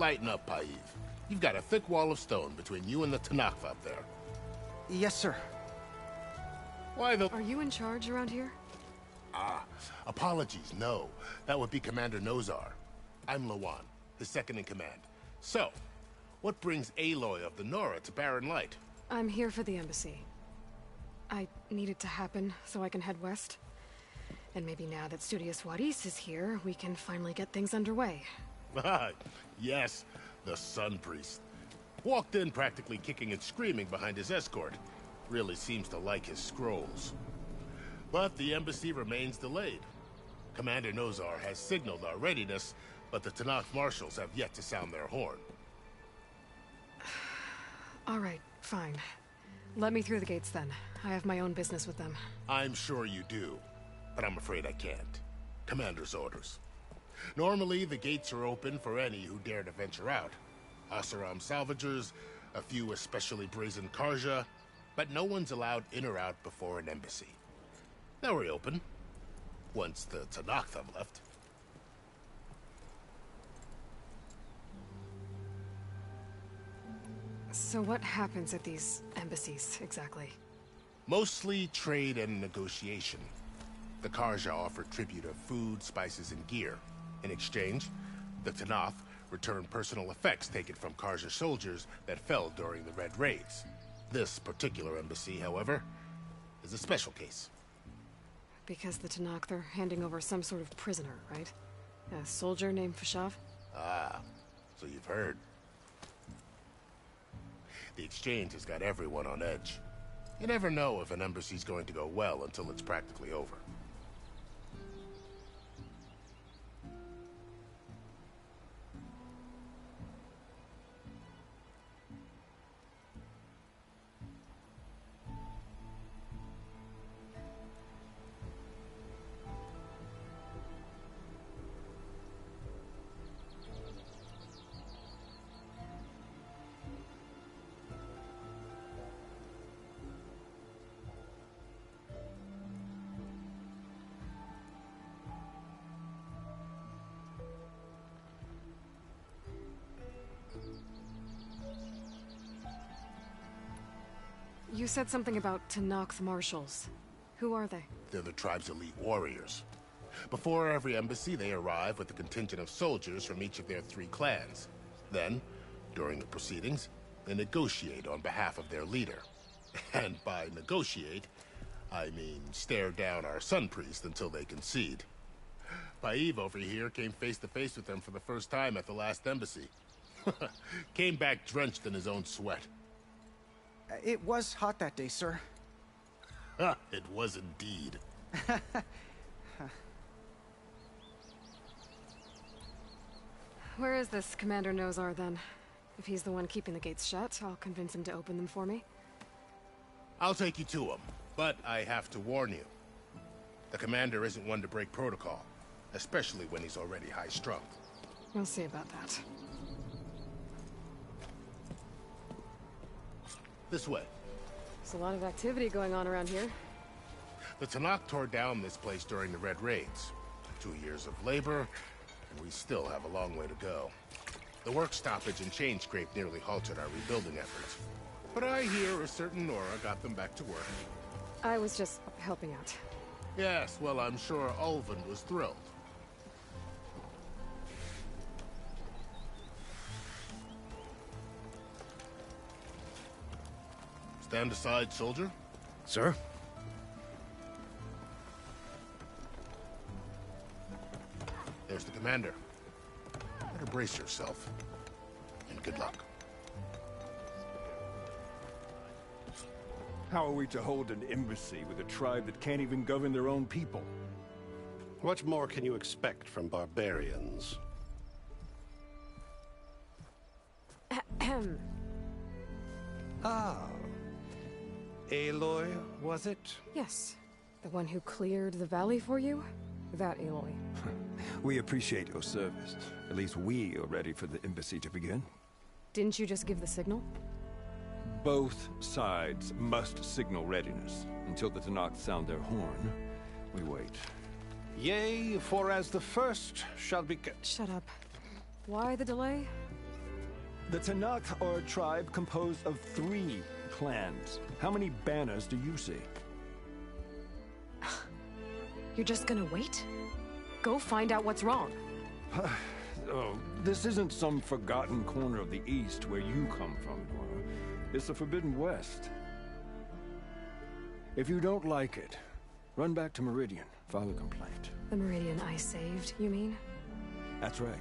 Lighten up, Paiv. You've got a thick wall of stone between you and the Tenakth up there. Yes, sir. Why the... Are you in charge around here? Ah, apologies, no. That would be Commander Nozar. I'm Lawan, his second in command. So, what brings Aloy of the Nora to Barren Light? I'm here for the embassy. I need it to happen so I can head west. And maybe now that Studious Waris is here, we can finally get things underway. Yes, the Sun Priest. Walked in practically kicking and screaming behind his escort. Really seems to like his scrolls. But the embassy remains delayed. Commander Nozar has signaled our readiness, but the Tenakth marshals have yet to sound their horn. All right, fine. Let me through the gates then. I have my own business with them. I'm sure you do, but I'm afraid I can't. Commander's orders. Normally, the gates are open for any who dare to venture out. Oseram salvagers, a few especially brazen Karja, but no one's allowed in or out before an embassy. They'll reopen, once the Tenakth have left. So what happens at these embassies, exactly? Mostly trade and negotiation. The Karja offer tribute of food, spices, and gear. In exchange, the Tenakth return personal effects taken from Karja soldiers that fell during the Red Raids. This particular embassy, however, is a special case. Because the Tenakth are handing over some sort of prisoner, right? A soldier named Fashav? Ah, so you've heard. The exchange has got everyone on edge. You never know if an embassy's going to go well until it's practically over. You said something about Tenakth marshals. Who are they? They're the tribe's elite warriors. Before every embassy, they arrive with a contingent of soldiers from each of their 3 clans. Then, during the proceedings, they negotiate on behalf of their leader. And by negotiate, I mean stare down our Sun Priest until they concede. Paiv over here came face to face with them for the first time at the last embassy. Came back drenched in his own sweat. It was hot that day, sir. It was indeed. Where is this Commander Nozar, then? If he's the one keeping the gates shut, I'll convince him to open them for me. I'll take you to him, but I have to warn you. The commander isn't one to break protocol, especially when he's already high-strung. We'll see about that. This way. There's a lot of activity going on around here. The Tenakth tore down this place during the Red Raids. 2 years of labor, and we still have a long way to go. The work stoppage and chain scrape nearly halted our rebuilding efforts. But I hear a certain Nora got them back to work. I was just helping out. Yes, well, I'm sure Ulvin was thrilled. Stand aside, soldier. Sir? There's the commander. Better brace yourself. And good luck. How are we to hold an embassy with a tribe that can't even govern their own people? What more can you expect from barbarians? Ahem. Ah. Aloy, was it? Yes. The one who cleared the valley for you? That Aloy. We appreciate your service. At least we are ready for the embassy to begin. Didn't you just give the signal? Both sides must signal readiness. Until the Tenakth sound their horn, we wait. Yea, for as the first shall be... Shut up. Why the delay? The Tenakth are a tribe composed of 3 clans. How many banners do you see? You're just gonna wait? Go find out what's wrong. Oh, this isn't some forgotten corner of the East where you come from, Nora. It's the Forbidden West. If you don't like it, run back to Meridian, file a complaint. The Meridian I saved, you mean? That's right.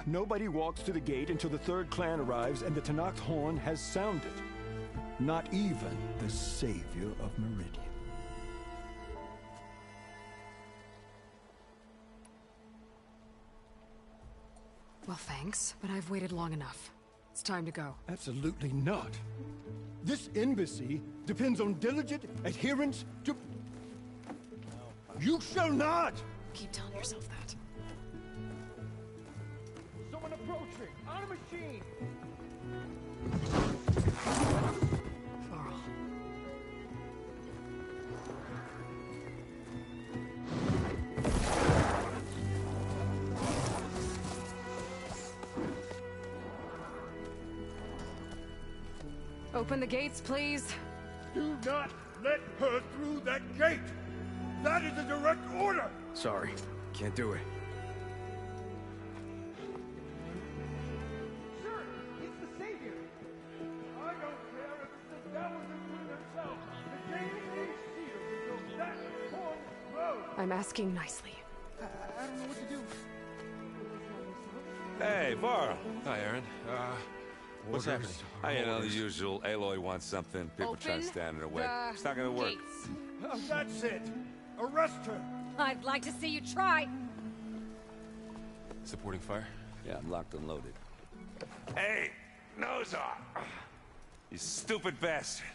Nobody walks to the gate until the 3rd clan arrives and the Tenakth horn has sounded. Not even the savior of Meridian. Well, thanks, but I've waited long enough. It's time to go. Absolutely not. This embassy depends on diligent adherence to... You shall not! Keep telling yourself that. Someone approaching! On a machine! Varl. Open the gates, please. Do not let her through that gate! That is a direct order! Sorry, can't do it. Sir, it's the Savior! I don't care if it's the devil that themselves. The gate is sealed until that horn blows! I'm asking nicely. I don't know what to do. Hey, Varl. Hi, Aaron. What's happening? You know, the usual. Aloy wants something. People try to stand in her way. It's not gonna work. That's it! Arrest her! I'd like to see you try. Supporting fire? Yeah, I'm locked and loaded. Hey, Nozar! You stupid bastard.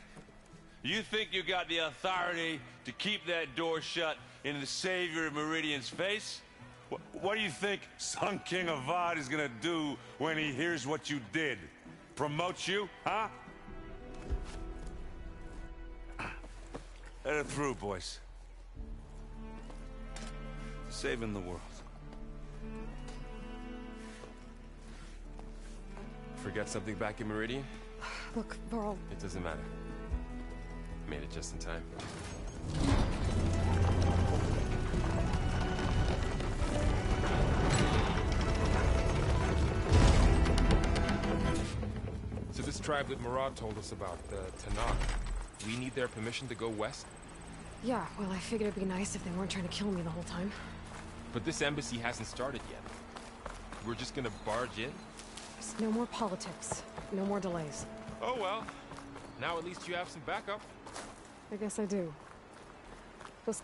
You think you got the authority to keep that door shut in the savior of Meridian's face? What do you think Sun King Avad is gonna do when he hears what you did? Promote you, huh? Let her through, boys. Saving the world. Forget something back in Meridian? Look, Varl. It doesn't matter. Made it just in time. So this tribe that Murad told us about, the Tenakth, we need their permission to go west? Yeah, well, I figured it'd be nice if they weren't trying to kill me the whole time. But this embassy hasn't started yet. We're just gonna barge in? Just no more politics. No more delays. Oh well. Now at least you have some backup. I guess I do. Let's...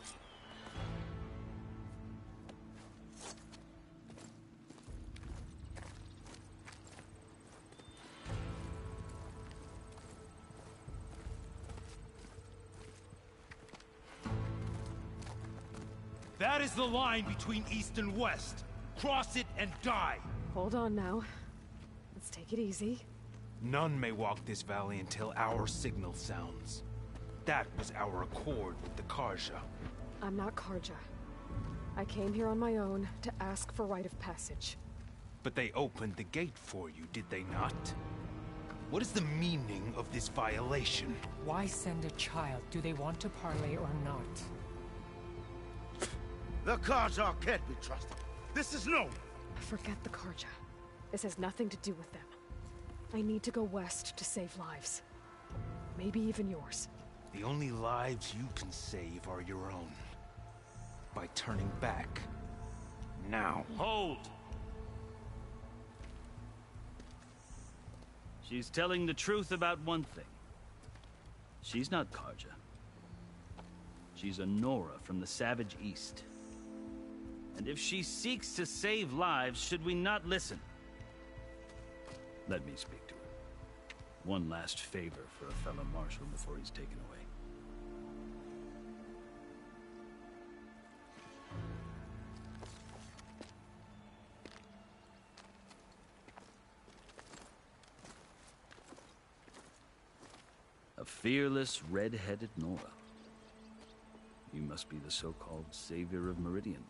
That is the line between East and West. Cross it and die! Hold on now. Let's take it easy. None may walk this valley until our signal sounds. That was our accord with the Karja. I'm not Karja. I came here on my own to ask for rite of passage. But they opened the gate for you, did they not? What is the meaning of this violation? Why send a child? Do they want to parley or not? The Karja can't be trusted. This is known. Forget the Karja. This has nothing to do with them. I need to go west to save lives. Maybe even yours. The only lives you can save are your own. By turning back. Now. Hold! She's telling the truth about one thing. She's not Karja. She's a Nora from the Savage East. And if she seeks to save lives, should we not listen? Let me speak to her. One last favor for a fellow marshal before he's taken away. A fearless, red-headed Nora. You must be the so-called savior of Meridian.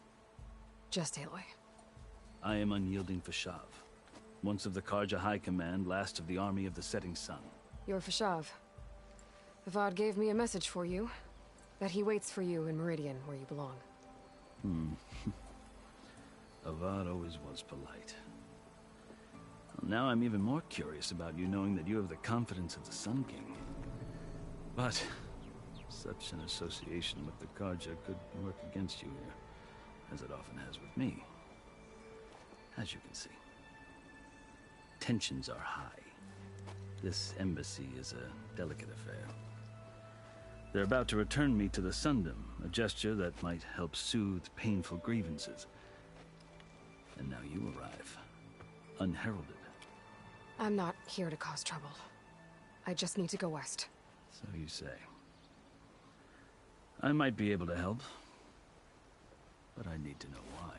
Just Aloy. I am unyielding Fashav. once of the Karja High Command, last of the Army of the Setting Sun. You're Fashav. Avad gave me a message for you. That he waits for you in Meridian, where you belong. Avad always was polite. Well, now I'm even more curious about you knowing that you have the confidence of the Sun King. But such an association with the Karja could work against you here, as it often has with me. As you can see, tensions are high. This embassy is a delicate affair. They're about to return me to the Sundom, a gesture that might help soothe painful grievances. And now you arrive, unheralded. I'm not here to cause trouble. I just need to go west. So you say. I might be able to help, but I need to know why.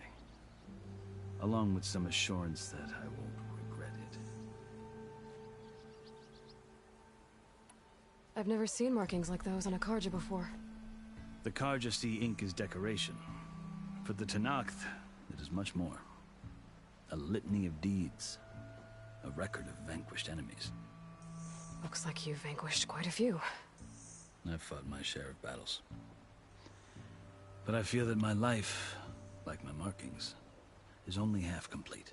Along with some assurance that I won't regret it. I've never seen markings like those on a Karja before. The Karja see ink as decoration. For the Tenakth, it is much more. A litany of deeds. A record of vanquished enemies. Looks like you've vanquished quite a few. I've fought my share of battles. But I feel that my life, like my markings, is only half complete.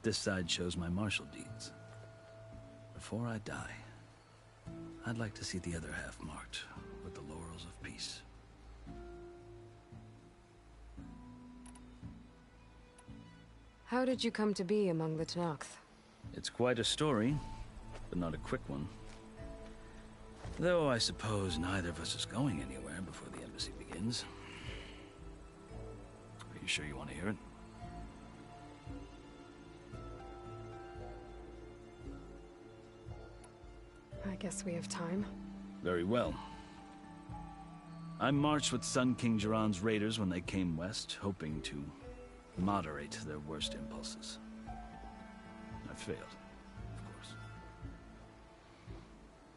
This side shows my martial deeds. Before I die, I'd like to see the other half marked with the laurels of peace. How did you come to be among the Tenakth? It's quite a story, but not a quick one. Though I suppose neither of us is going anywhere before the embassy begins. Are you sure you want to hear it? I guess we have time. Very well. I marched with Sun King Jiran's raiders when they came west, hoping to moderate their worst impulses. I failed, of course.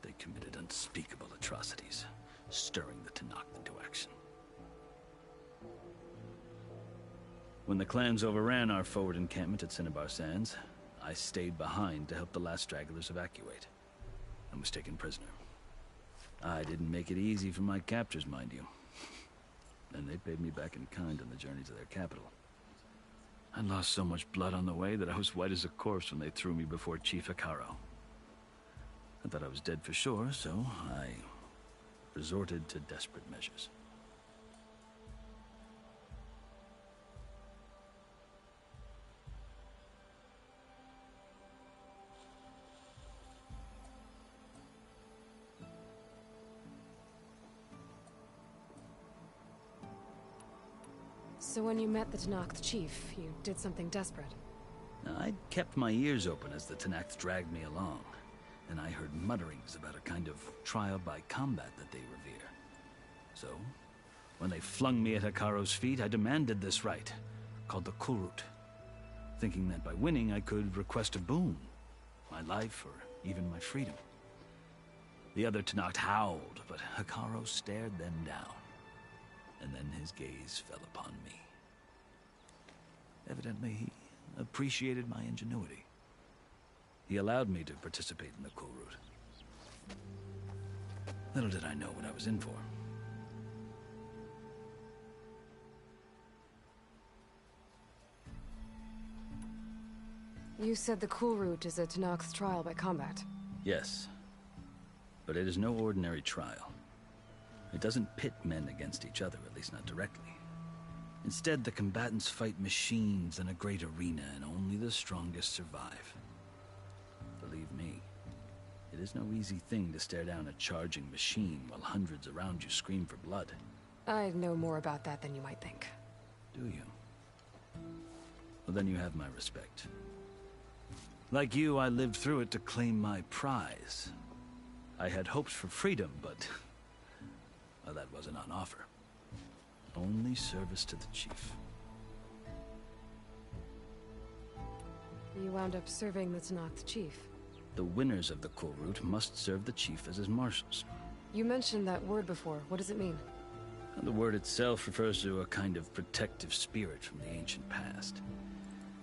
They committed unspeakable atrocities, stirring the Tenakth into action. When the clans overran our forward encampment at Cinnabar Sands, I stayed behind to help the last stragglers evacuate, and was taken prisoner. I didn't make it easy for my captors, mind you. And they paid me back in kind on the journey to their capital. I lost so much blood on the way that I was white as a corpse when they threw me before Chief Hekarro. I thought I was dead for sure, so I resorted to desperate measures. So when you met the Tenakth chief, you did something desperate. I'd kept my ears open as the Tenakth dragged me along, and I heard mutterings about a kind of trial by combat that they revere. So, when they flung me at Hekarro's feet, I demanded this rite, called the Kulrut, thinking that by winning I could request a boon, my life or even my freedom. The other Tenakth howled, but Hekarro stared them down, and then his gaze fell upon me. Evidently, he appreciated my ingenuity. He allowed me to participate in the Kulrut. Little did I know what I was in for. You said the Kulrut is a Tenakth's trial by combat. Yes. But it is no ordinary trial. It doesn't pit men against each other, at least not directly. Instead, the combatants fight machines in a great arena, and only the strongest survive. Believe me, it is no easy thing to stare down a charging machine while hundreds around you scream for blood. I know more about that than you might think. Do you? Well, then you have my respect. Like you, I lived through it to claim my prize. I had hopes for freedom, but well, that wasn't on offer. Only service to the chief. You wound up serving the Tenakth chief. The winners of the Kulrut must serve the chief as his marshals. You mentioned that word before. What does it mean? The word itself refers to a kind of protective spirit from the ancient past.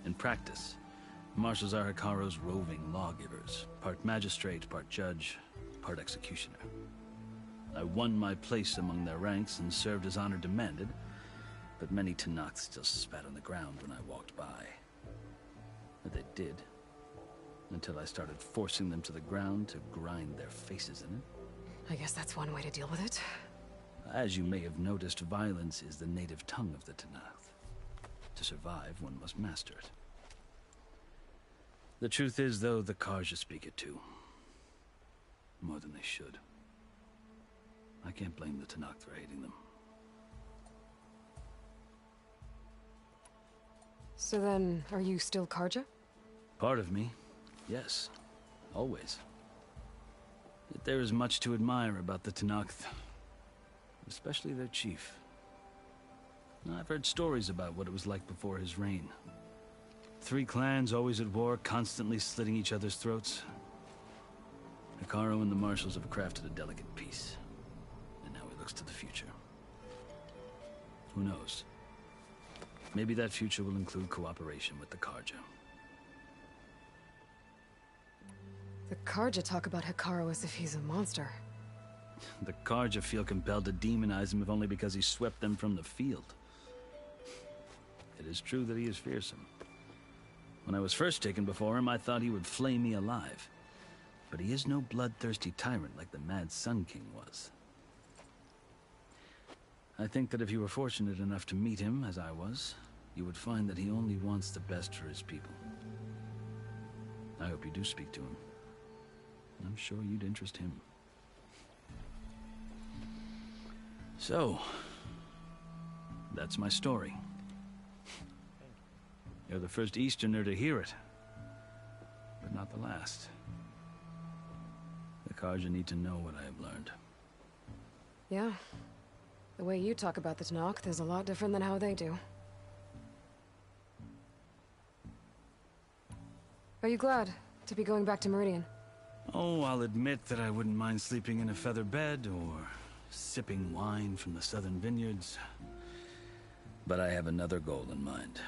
In practice, Marshals are Hekarro's roving lawgivers, part magistrate, part judge, part executioner. I won my place among their ranks and served as honor demanded, but many Tenakth still spat on the ground when I walked by. But they did, until I started forcing them to the ground to grind their faces in it. I guess that's one way to deal with it. As you may have noticed, violence is the native tongue of the Tenakth. To survive, one must master it. The truth is, though, the Carja speak it too. More than they should. I can't blame the Tenakth for hating them. So then, are you still Carja? Part of me, yes. Always. Yet there is much to admire about the Tenakth. Especially their chief. I've heard stories about what it was like before his reign. 3 clans always at war, constantly slitting each other's throats. Hekarro and the Marshals have crafted a delicate peace. And now he looks to the future. Who knows? Maybe that future will include cooperation with the Carja. The Carja talk about Hekarro as if he's a monster. The Carja feel compelled to demonize him if only because he swept them from the field. It is true that he is fearsome. When I was first taken before him, I thought he would flay me alive. But he is no bloodthirsty tyrant like the Mad Sun King was. I think that if you were fortunate enough to meet him, as I was, you would find that he only wants the best for his people. I hope you do speak to him. I'm sure you'd interest him. So, that's my story. You're the first Easterner to hear it, but not the last. The Carja need to know what I have learned. Yeah. The way you talk about the Tenakth is a lot different than how they do. Are you glad to be going back to Meridian? Oh, I'll admit that I wouldn't mind sleeping in a feather bed or sipping wine from the southern vineyards. But I have another goal in mind.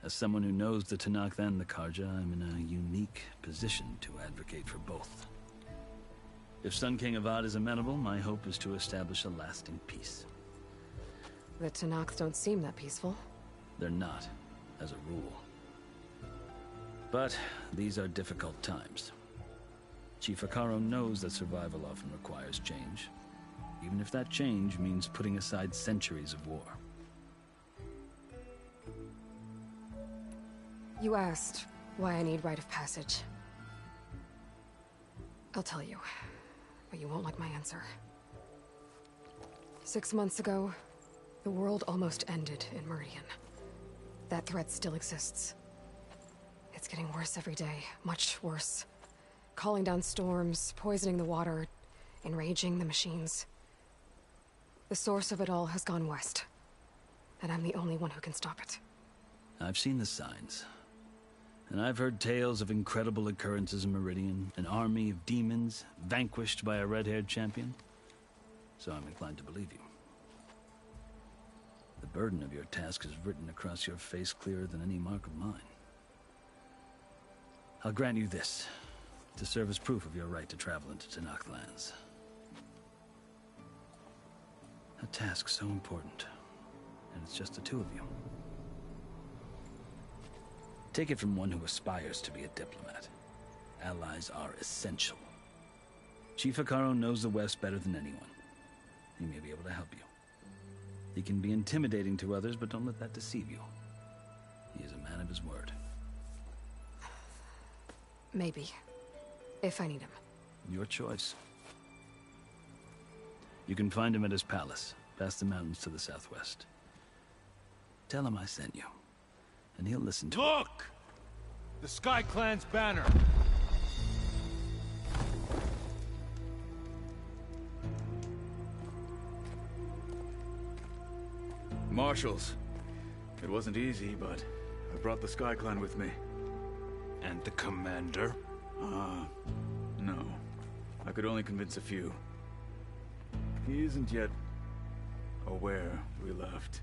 As someone who knows the Tenakth and the Carja, I'm in a unique position to advocate for both. If Sun King Avad is amenable, my hope is to establish a lasting peace. The Tenakth don't seem that peaceful. They're not, as a rule. But these are difficult times. Chief Hekarro knows that survival often requires change, even if that change means putting aside centuries of war. You asked why I need rite of passage. I'll tell you, but you won't like my answer. 6 months ago, the world almost ended in Meridian. That threat still exists. It's getting worse every day, much worse. Calling down storms, poisoning the water, enraging the machines. The source of it all has gone west, and I'm the only one who can stop it. I've seen the signs. And I've heard tales of incredible occurrences in Meridian, an army of demons vanquished by a red-haired champion. So I'm inclined to believe you. The burden of your task is written across your face clearer than any mark of mine. I'll grant you this, to serve as proof of your right to travel into Tenakth lands. A task so important, and it's just the 2 of you. Take it from one who aspires to be a diplomat. Allies are essential. Chief Hekarro knows the West better than anyone. He may be able to help you. He can be intimidating to others, but don't let that deceive you. He is a man of his word. Maybe. If I need him. Your choice. You can find him at his palace, past the mountains to the southwest. Tell him I sent you, and he'll listen to it. Look! The Sky Clan's banner! Marshals. It wasn't easy, but I brought the Sky Clan with me. And the commander? No. I could only convince a few. He isn't yet aware we left.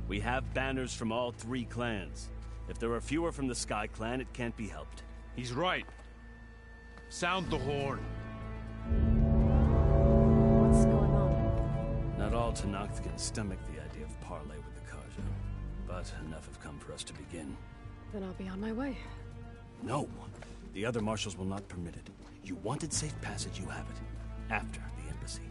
We have banners from all 3 clans. If there are fewer from the Sky Clan, it can't be helped. He's right. Sound the horn. What's going on? Not all Tenakth can stomach the idea of parley with the Karja, but enough have come for us to begin. Then I'll be on my way. No! The other marshals will not permit it. You wanted safe passage, you have it. After the embassy.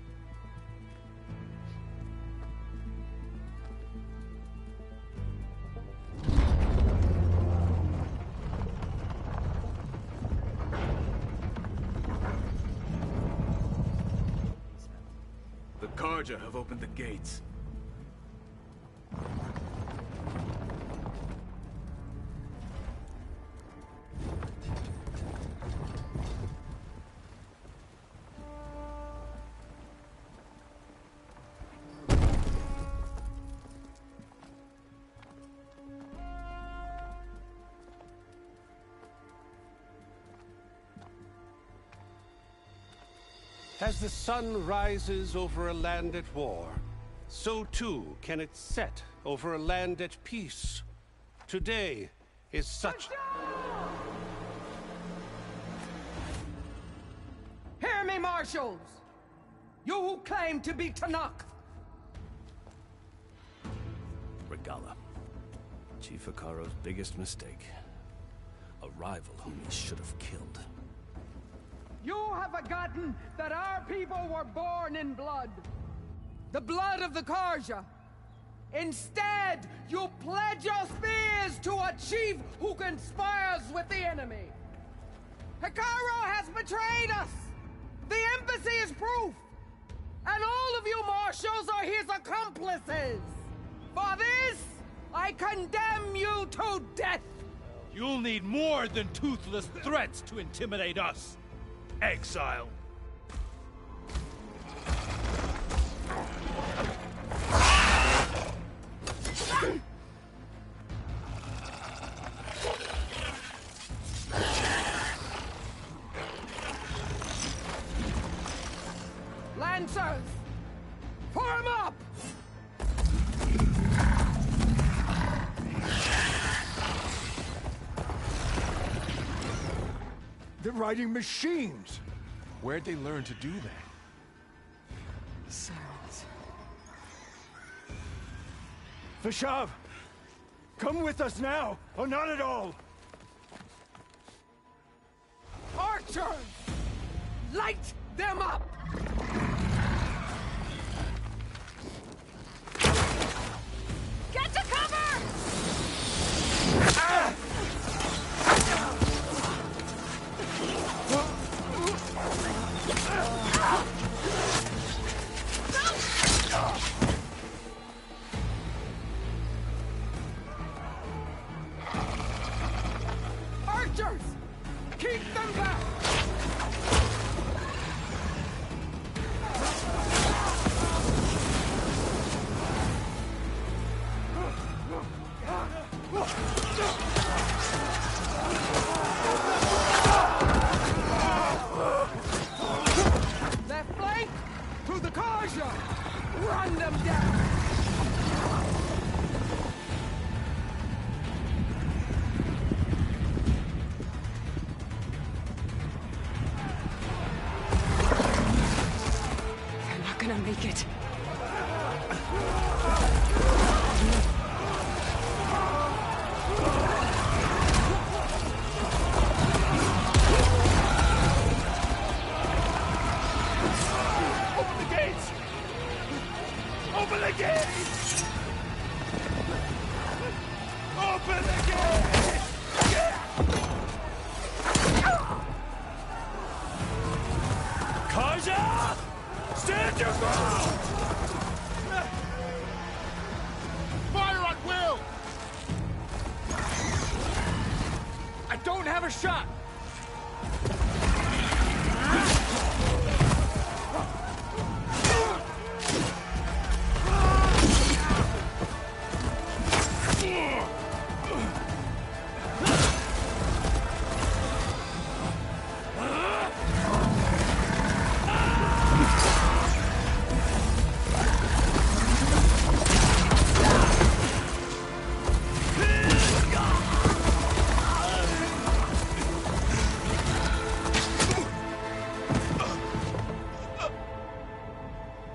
The Karja have opened the gates. As the sun rises over a land at war, so too can it set over a land at peace. Today is such... Hear me, marshals! You who claim to be Tenakth! Regalla. Chief Hekarro's biggest mistake. A rival whom he should have killed. You have forgotten that our people were born in blood. The blood of the Karja. Instead, you pledge your spears to a chief who conspires with the enemy. Hekarro has betrayed us! The embassy is proof! And all of you marshals are his accomplices! For this, I condemn you to death! You'll need more than toothless threats to intimidate us. Exile. Lancers! Form up! They're riding machines! Where'd they learn to do that? Silence. Vashav! Come with us now, or not at all! Archers! Light them up! Get to cover! Archers! Keep them back! Left flank! To the Karja! Run them down! They're not gonna make it. Open the gates! Open the gates! Open the gates! Karja! Stand your ground! Fire at will! I don't have a shot!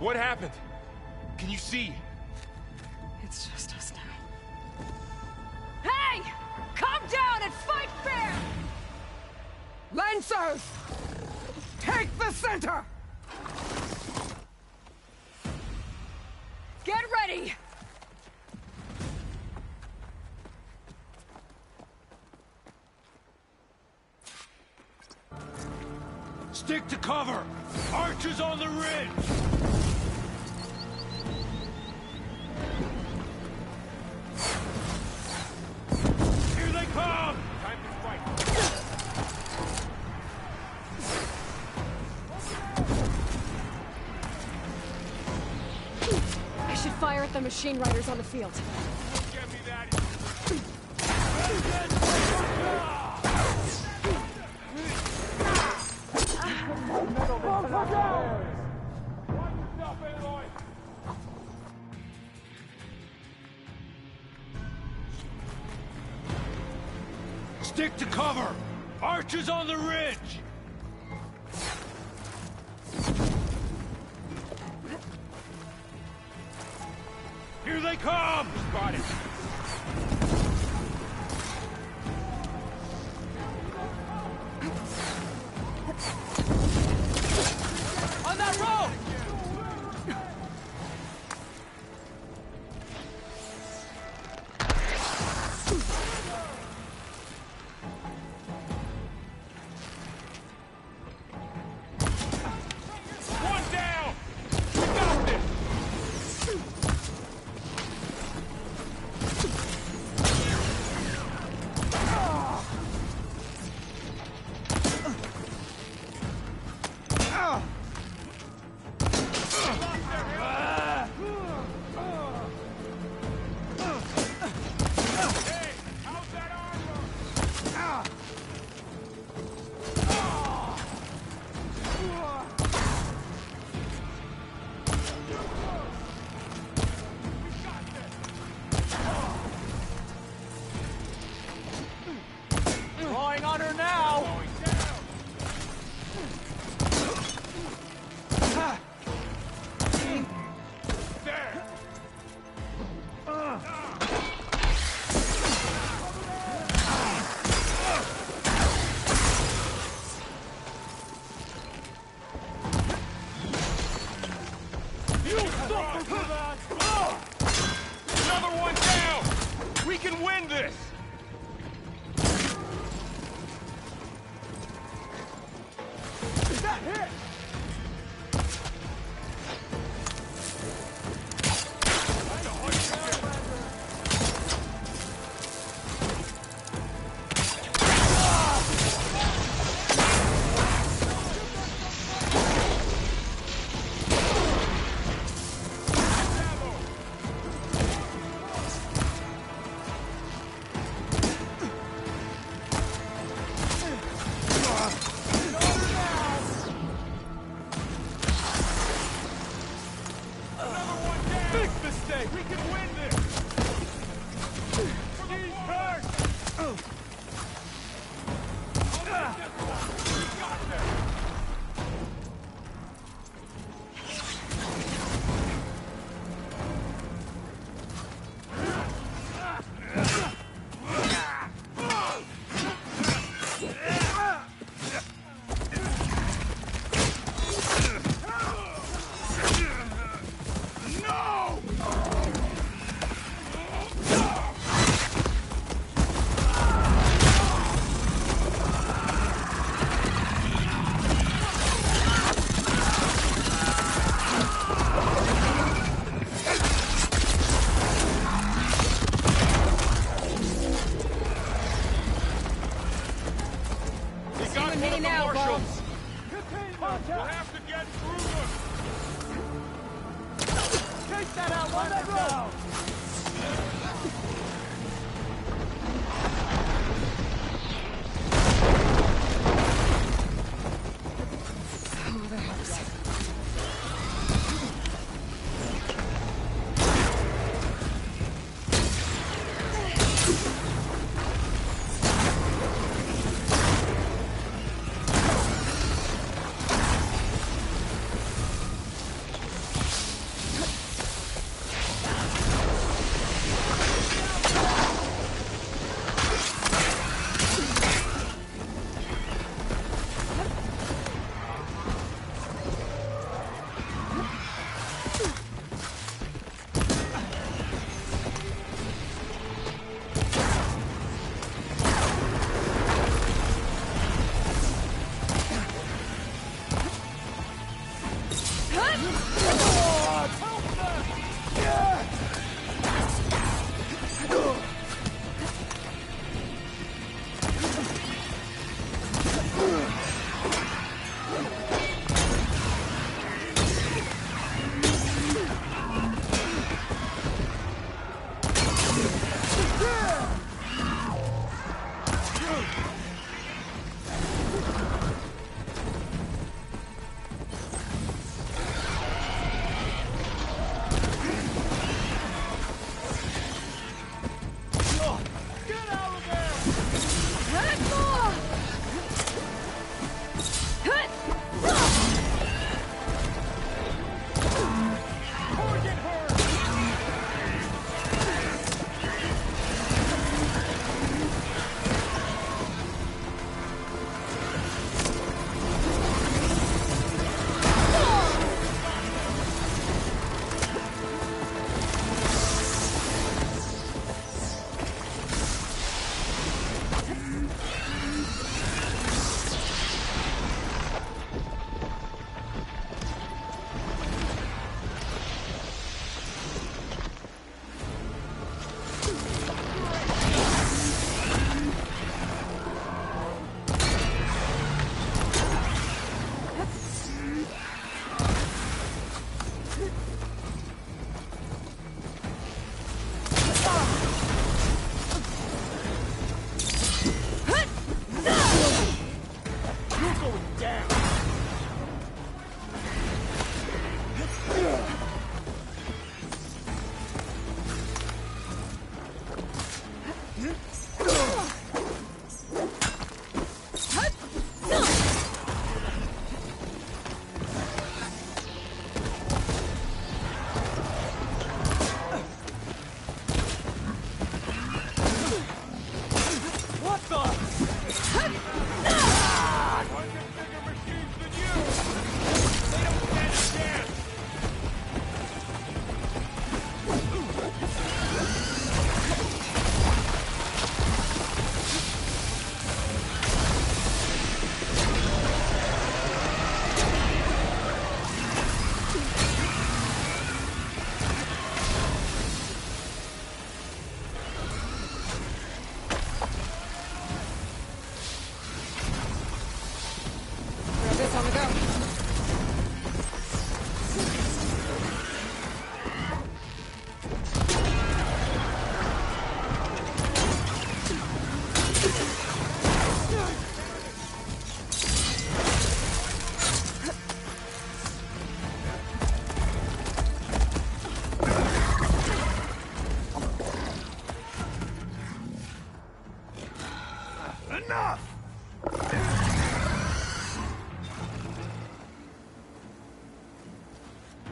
What happened? Can you see? It's just us now. Hey! Calm down and fight fair! Lancers! Take the center! Get ready! Stick to cover! Archers on the ridge! Here they come! Time to fight. I should fire at the machine riders on the field. Get me that. Stick to cover! Archers on the ridge! Here they come! Got it. On that road! One down! We got this! Hey, how's that armor? Drawing on her now! There! Another one down! We can win this! That hit! Big mistake! We can win this! He's hurt! We got this! We got one of the marshals! We'll have to get through them! Take that out! Let that go! Oh, that helps.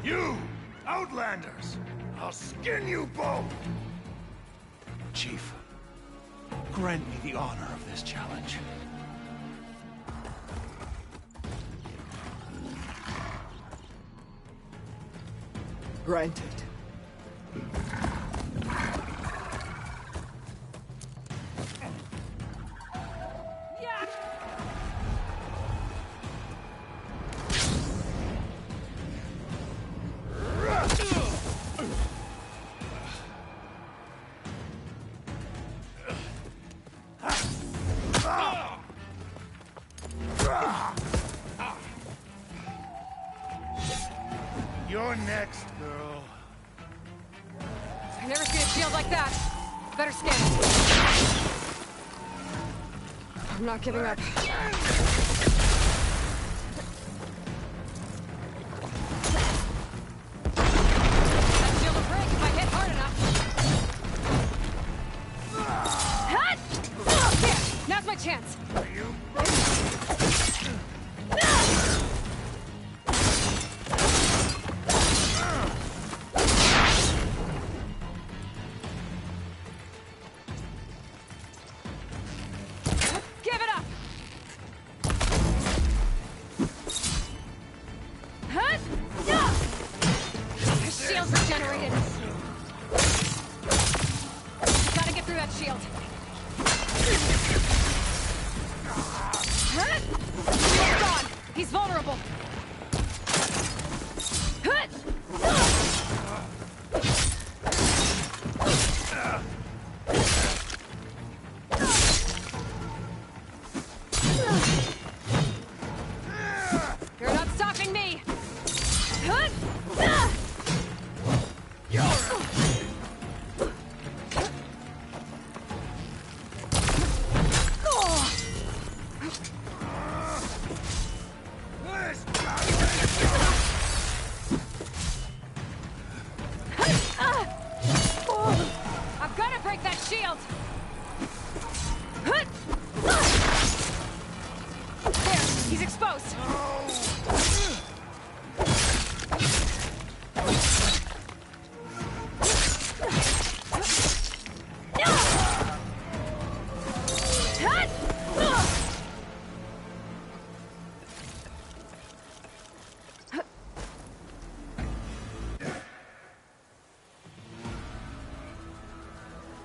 You! Outlanders! I'll skin you both! Chief, grant me the honor of this challenge. Granted. You're next, girl. I've never seen a shield like that. Better scan it. I'm not giving up. That shield will break if I hit hard enough. There! Now's my chance. You're not stopping me! I've got to break that shield! There, he's exposed!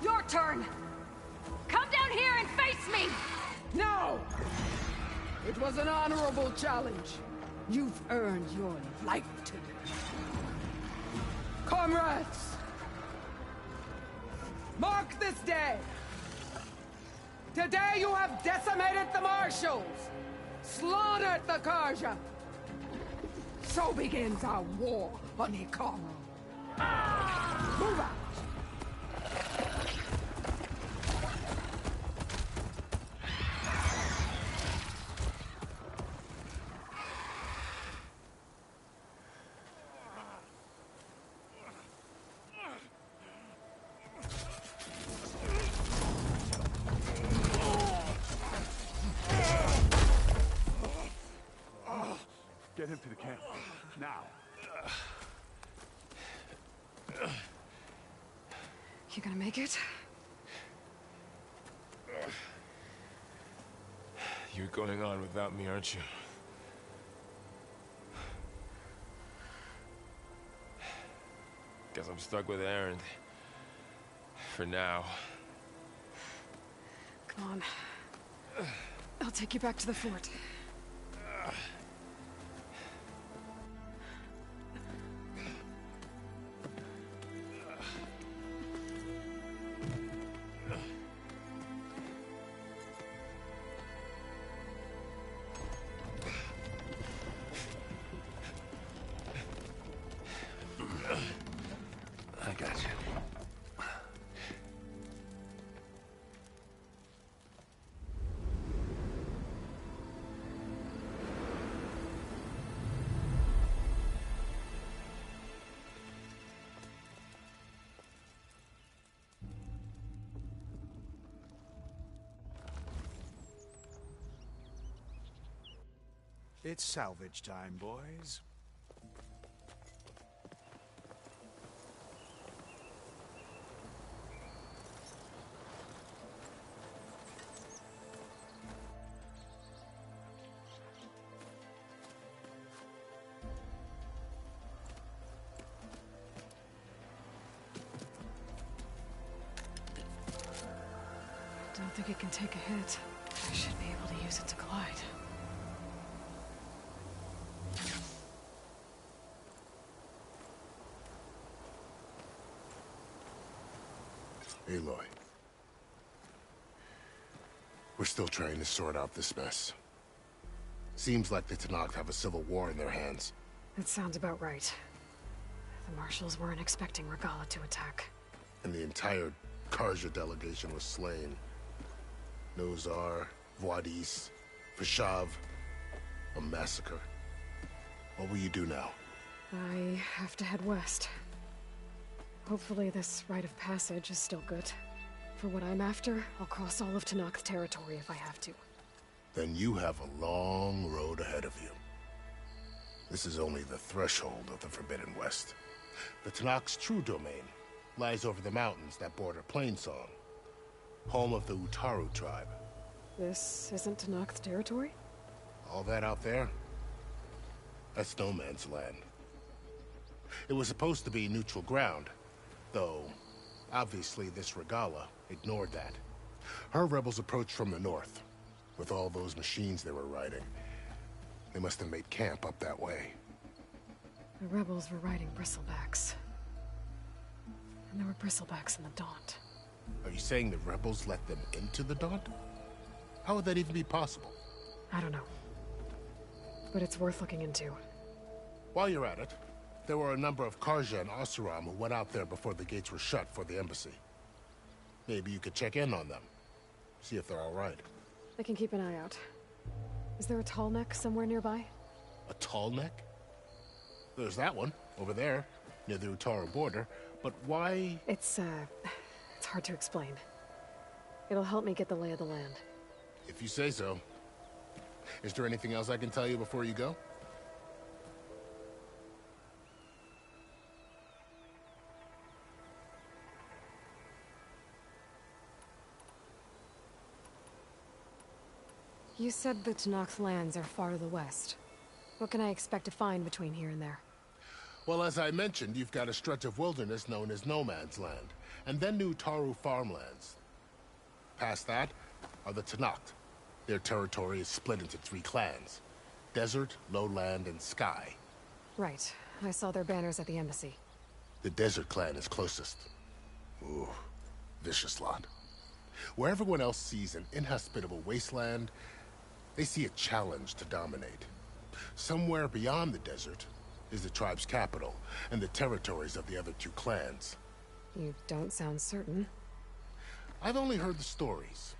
Your turn! Come down here and face me! No! It was an honorable challenge. You've earned your life today. Comrades! Mark this day! Today you have decimated the Marshals! Slaughtered the Karja! So begins our war on Hikaru. Move out! Get him to the camp. Now. You gonna make it? You're going on without me, aren't you? Guess I'm stuck with Erend. For now. Come on. I'll take you back to the fort. I got you. It's salvage time, boys. Don't think it can take a hit. I should be able to use it to glide. Aloy. We're still trying to sort out this mess. Seems like the Tenakth have a civil war in their hands. That sounds about right. The Marshals weren't expecting Regalla to attack. And the entire Karja delegation was slain. Nozar, Vuadis, Fashav. A massacre. What will you do now? I have to head west. Hopefully this rite of passage is still good. For what I'm after, I'll cross all of Tenakth territory if I have to. Then you have a long road ahead of you. This is only the threshold of the Forbidden West. The Tenakth's true domain lies over the mountains that border Plainsong, home of the Utaru tribe. This isn't Tenakth territory? All that out there? That's no man's land. It was supposed to be neutral ground, though obviously this Regalla ignored that. Her rebels approached from the north, with all those machines they were riding. They must have made camp up that way. The rebels were riding bristlebacks. And there were bristlebacks in the Daunt. Are you saying the rebels let them into the Daunt? How would that even be possible? I don't know. But it's worth looking into. While you're at it, there were a number of Carja and Oseram who went out there before the gates were shut for the embassy. Maybe you could check in on them. See if they're all right. I can keep an eye out. Is there a tall neck somewhere nearby? A tall neck? There's that one, over there, near the Utaru border. But why? It's hard to explain. It'll help me get the lay of the land. If you say so. Is there anything else I can tell you before you go? You said the Tenakth lands are far to the west. What can I expect to find between here and there? Well, as I mentioned, you've got a stretch of wilderness known as No Man's Land, and then New Utaru farmlands. Past that are the Tenakth. Their territory is split into 3 clans: Desert, Lowland, and Sky. Right. I saw their banners at the embassy. The Desert clan is closest. Ooh, vicious lot. Where everyone else sees an inhospitable wasteland, they see a challenge to dominate. Somewhere beyond the desert is the tribe's capital and the territories of the other 2 clans. You don't sound certain. I've only heard the stories.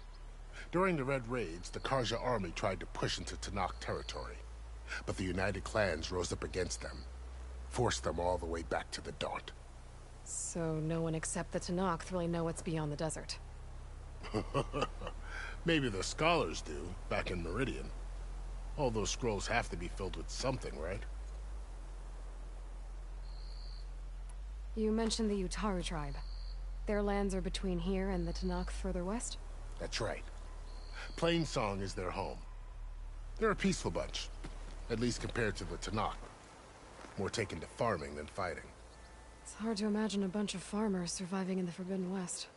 During the Red Raids, the Carja army tried to push into Tenakth territory, but the United Clans rose up against them, forced them all the way back to the Daunt. So no one except the Tenakth really know what's beyond the desert. Maybe the scholars do, back in Meridian. All those scrolls have to be filled with something, right? You mentioned the Utaru tribe. Their lands are between here and the Tenakth further west? That's right. Plainsong is their home. They're a peaceful bunch, at least compared to the Tenakth. More taken to farming than fighting. It's hard to imagine a bunch of farmers surviving in the Forbidden West.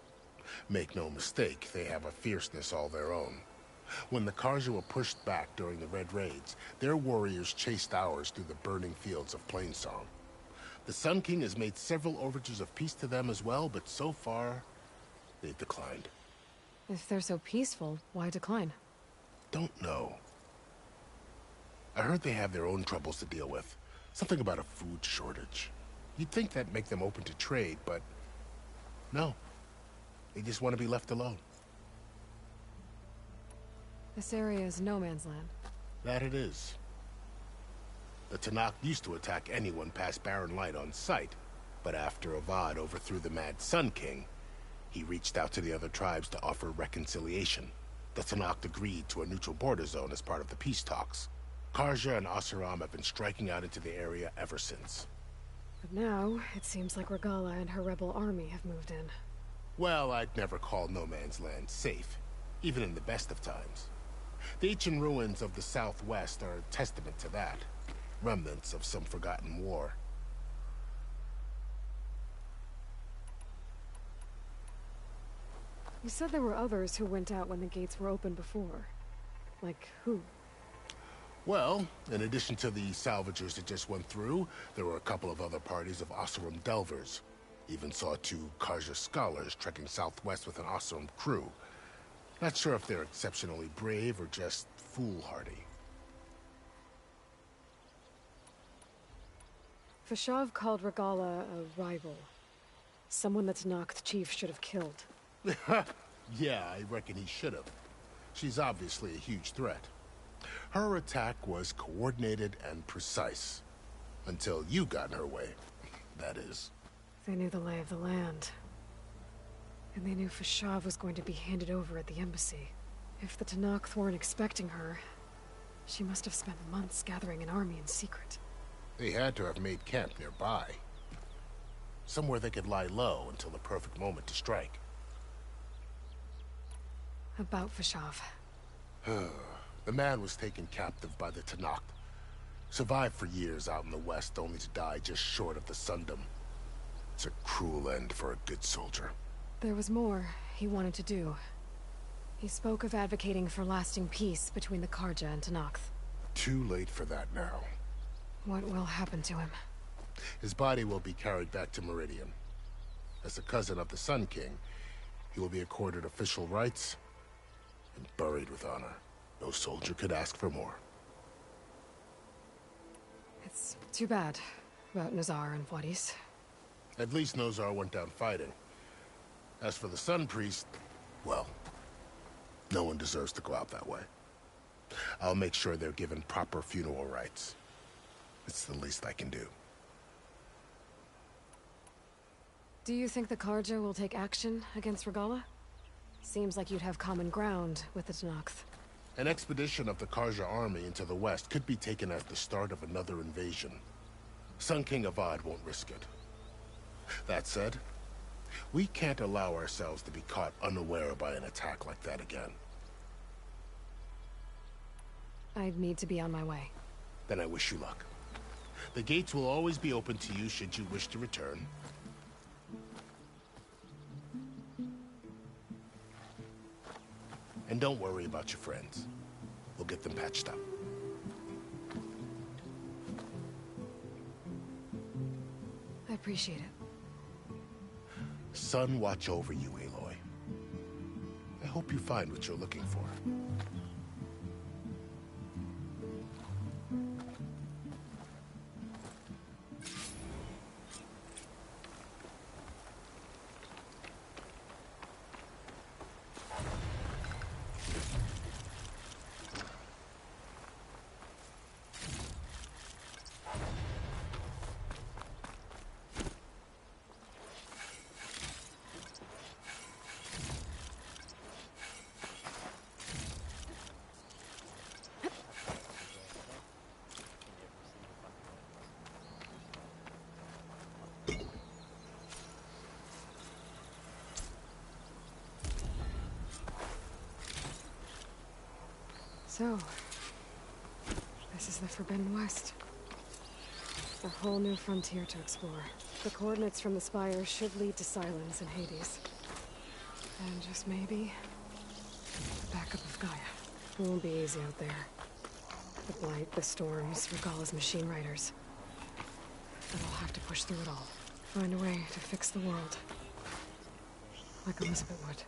Make no mistake, they have a fierceness all their own. When the Carja were pushed back during the Red Raids, their warriors chased ours through the burning fields of Plainsong. The Sun King has made several overtures of peace to them as well, but so far, they've declined. If they're so peaceful, why decline? Don't know. I heard they have their own troubles to deal with. Something about a food shortage. You'd think that'd make them open to trade, but no. They just want to be left alone. This area is no man's land. That it is. The Tenakth used to attack anyone past Barren Light on sight, but after Avad overthrew the Mad Sun King, he reached out to the other tribes to offer reconciliation. The Tenakth agreed to a neutral border zone as part of the peace talks. Carja and Oseram have been striking out into the area ever since. But now, it seems like Regalla and her rebel army have moved in. Well, I'd never call No Man's Land safe, even in the best of times. The ancient ruins of the Southwest are a testament to that. Remnants of some forgotten war. You said there were others who went out when the gates were open before. Like who? Well, in addition to the salvagers that just went through, there were a couple of other parties of Oseram Delvers. Even saw 2 Carja scholars trekking southwest with an Oseram crew. Not sure if they're exceptionally brave or just foolhardy. Fashav called Regalla a rival. Someone the Tenakth chief should have killed. Yeah, I reckon he should have. She's obviously a huge threat. Her attack was coordinated and precise. Until you got in her way, that is. They knew the lay of the land. And they knew Fashav was going to be handed over at the embassy. If the Tenakth weren't expecting her, she must have spent months gathering an army in secret. They had to have made camp nearby. Somewhere they could lie low until the perfect moment to strike. About Fashav. The man was taken captive by the Tenakth. Survived for years out in the west, only to die just short of the Sundom. It's a cruel end for a good soldier. There was more he wanted to do. He spoke of advocating for lasting peace between the Carja and Tenakth. Too late for that now. What will happen to him? His body will be carried back to Meridian. As a cousin of the Sun King, he will be accorded official rights and buried with honor. No soldier could ask for more. It's too bad about Nazar and Wadis. At least Nozar went down fighting. As for the Sun Priest, well, no one deserves to go out that way. I'll make sure they're given proper funeral rites. It's the least I can do. Do you think the Carja will take action against Regalla? Seems like you'd have common ground with the Tenakth. An expedition of the Carja army into the west could be taken as the start of another invasion. Sun King Avad won't risk it. That said, we can't allow ourselves to be caught unaware by an attack like that again. I'd need to be on my way. Then I wish you luck. The gates will always be open to you should you wish to return. And don't worry about your friends. We'll get them patched up. I appreciate it. Sun watch over you, Aloy. I hope you find what you're looking for. So, this is the Forbidden West. A whole new frontier to explore. The coordinates from the spire should lead to Silence and Hades. And just maybe, the backup of Gaia. It won't be easy out there. The Blight, the Storms, Regalla's machine riders. But I'll have to push through it all. Find a way to fix the world. Like Elizabeth would.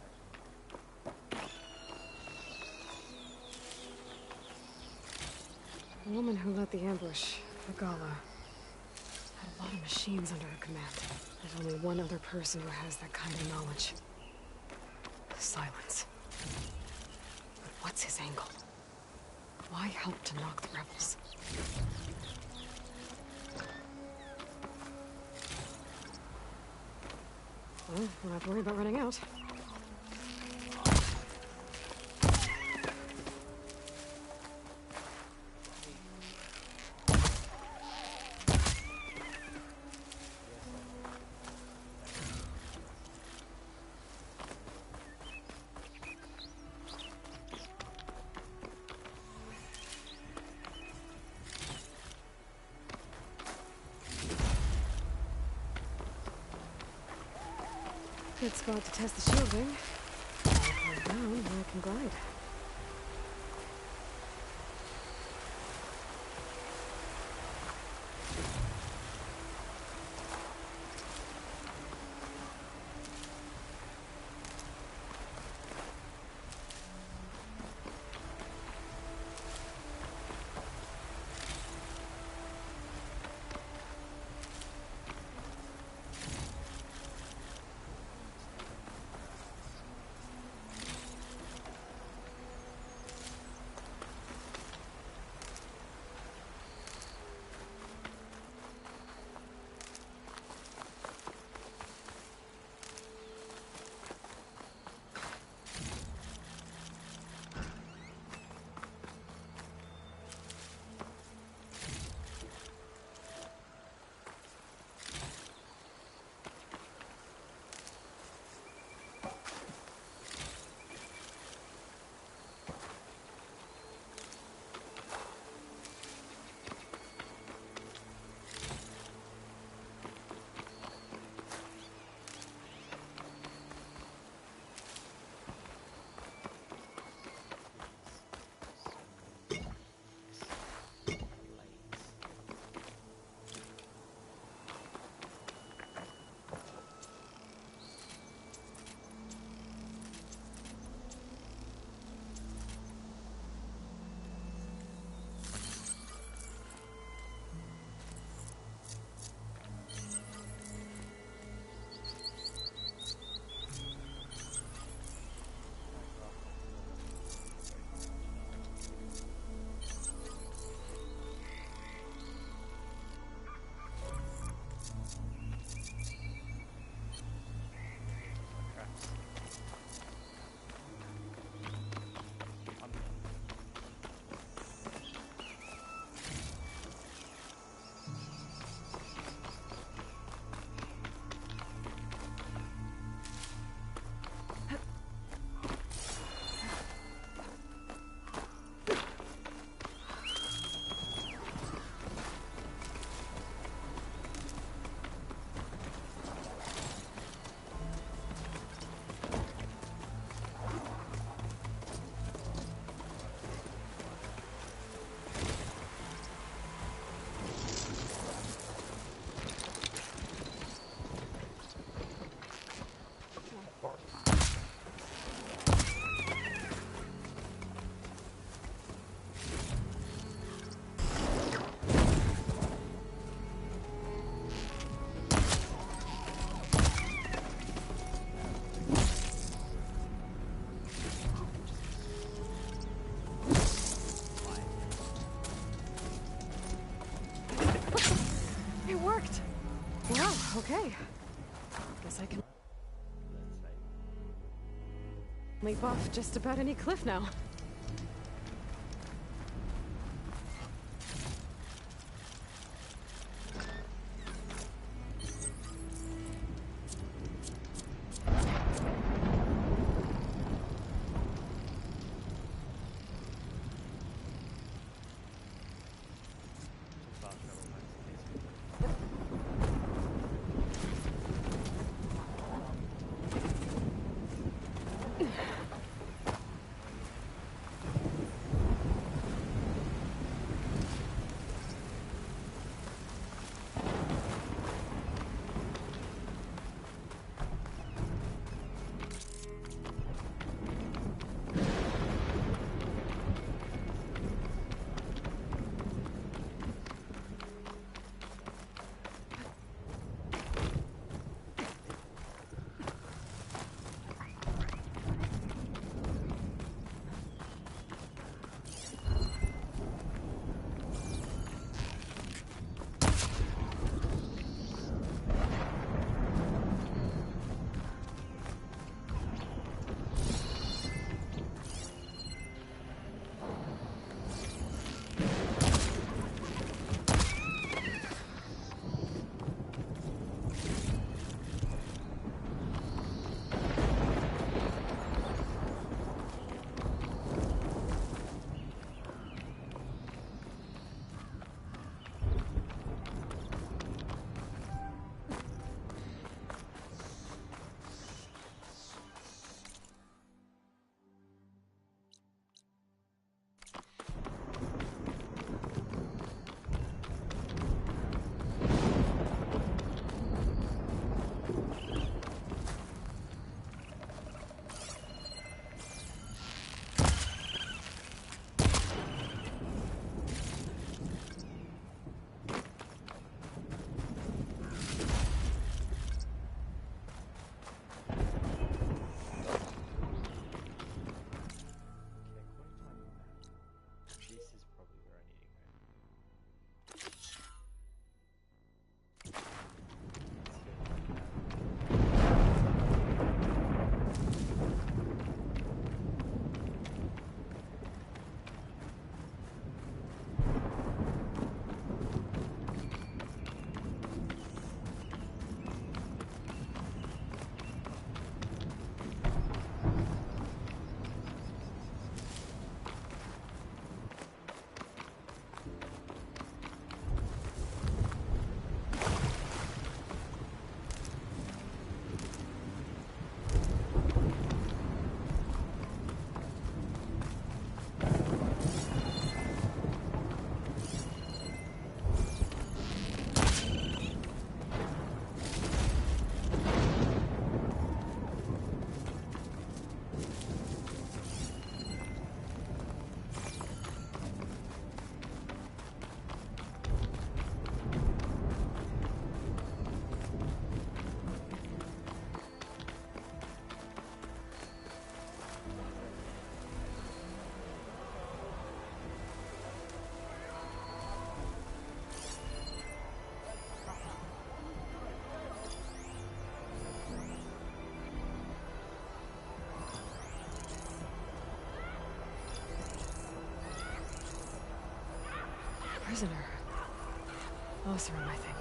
The woman who led the ambush, Regalla, had a lot of machines under her command. There's only one other person who has that kind of knowledge. Silence. But what's his angle? Why help to knock the rebels? Well, we'll have to worry about running out. Good spot to test the shielding. I'll climb down where I can glide. worked. Wow, okay. Guess I can leap off just about any cliff now. Prisoner. Oseram, I think.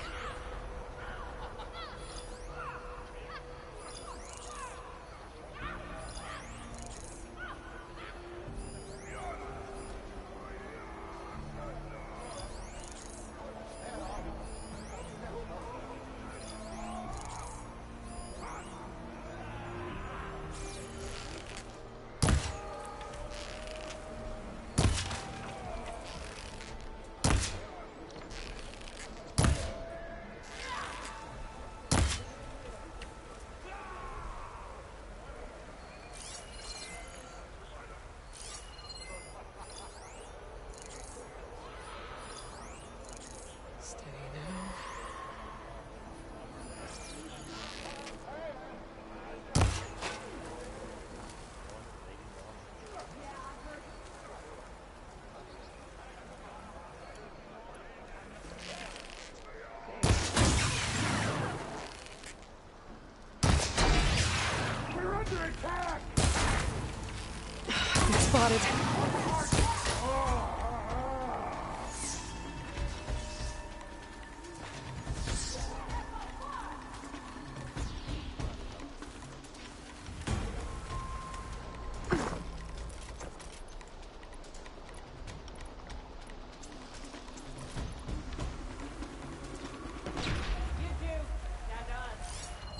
spotted.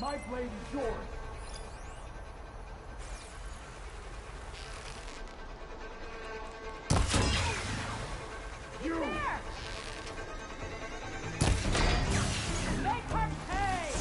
My blade is yours. You! Make her pay!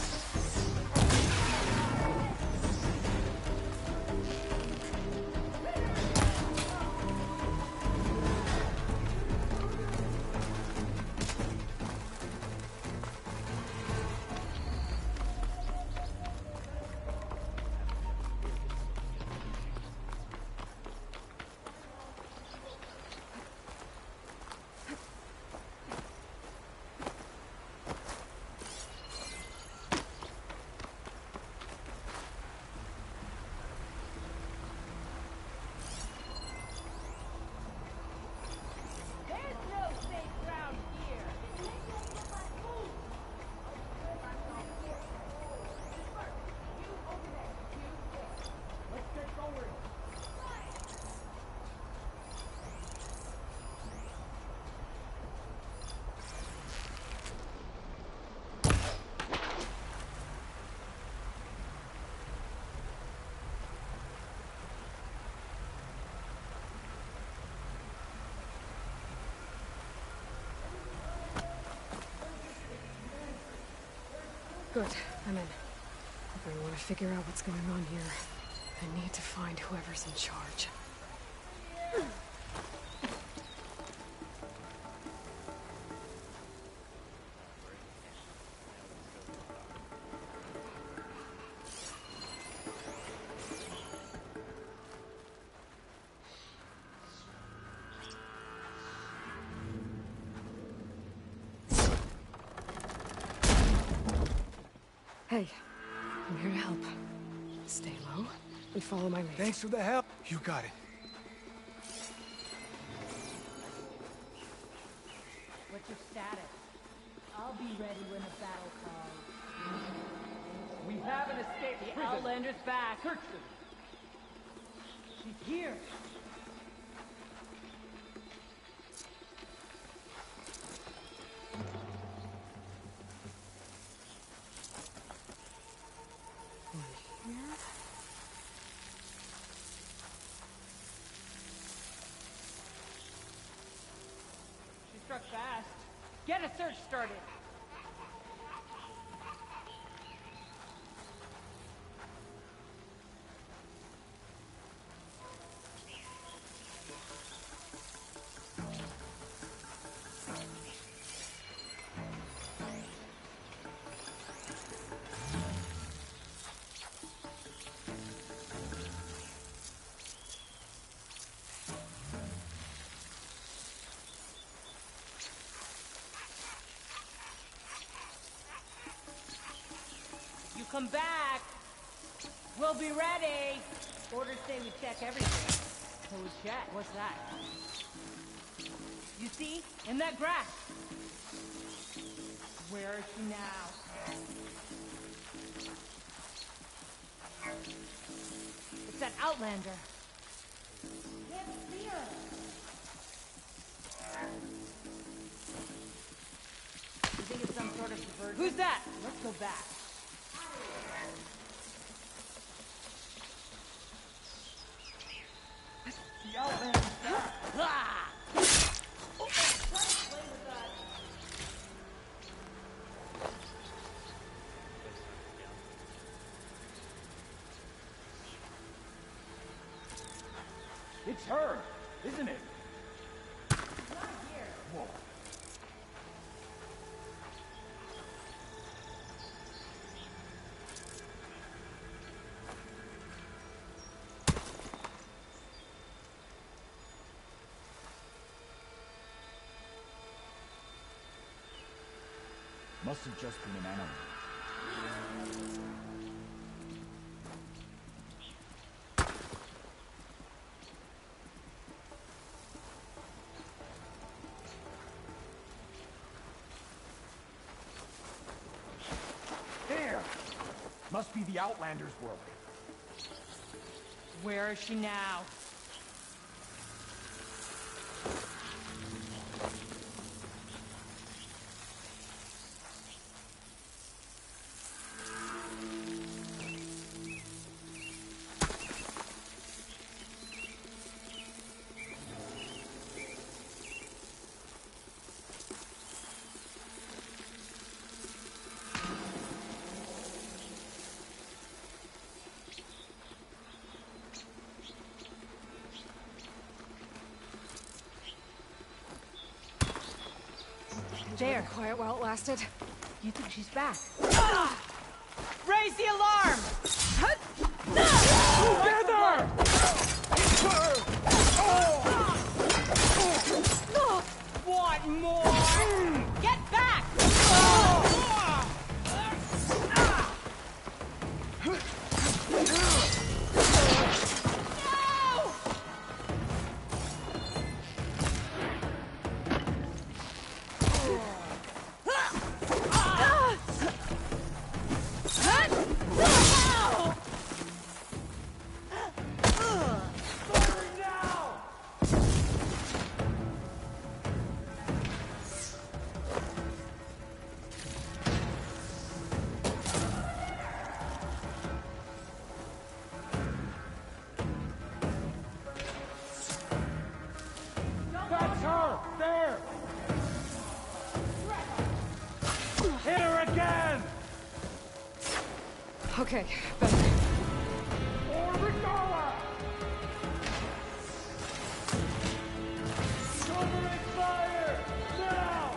Good, I'm in. If I want to figure out what's going on here, I need to find whoever's in charge. Hey, I'm here to help. Stay low and follow my lead. Thanks for the help. You got it. What's your status? I'll be ready when the battle calls. We have an escaped The prison. Outlander's back. Search them. She's here. She struck fast. Get a search started. You come back. We'll be ready. Orders say we check everything. So we check. What's that? You see? In that grass. Where is she now? It's that Outlander. Can't see her. You think it's some sort of subversion? Who's that? Let's go back. The Outlander's back. Ah! It's her, isn't it? Not here. Whoa. Must have just been an animal. Must be the Outlander's world. Where is she now? There. Quiet while it lasted. You think she's back? Raise the alarm! Together! Want more? Get back! That's her! There! Hit her again! Okay, better. Orbit Nova! Covering fire! Now!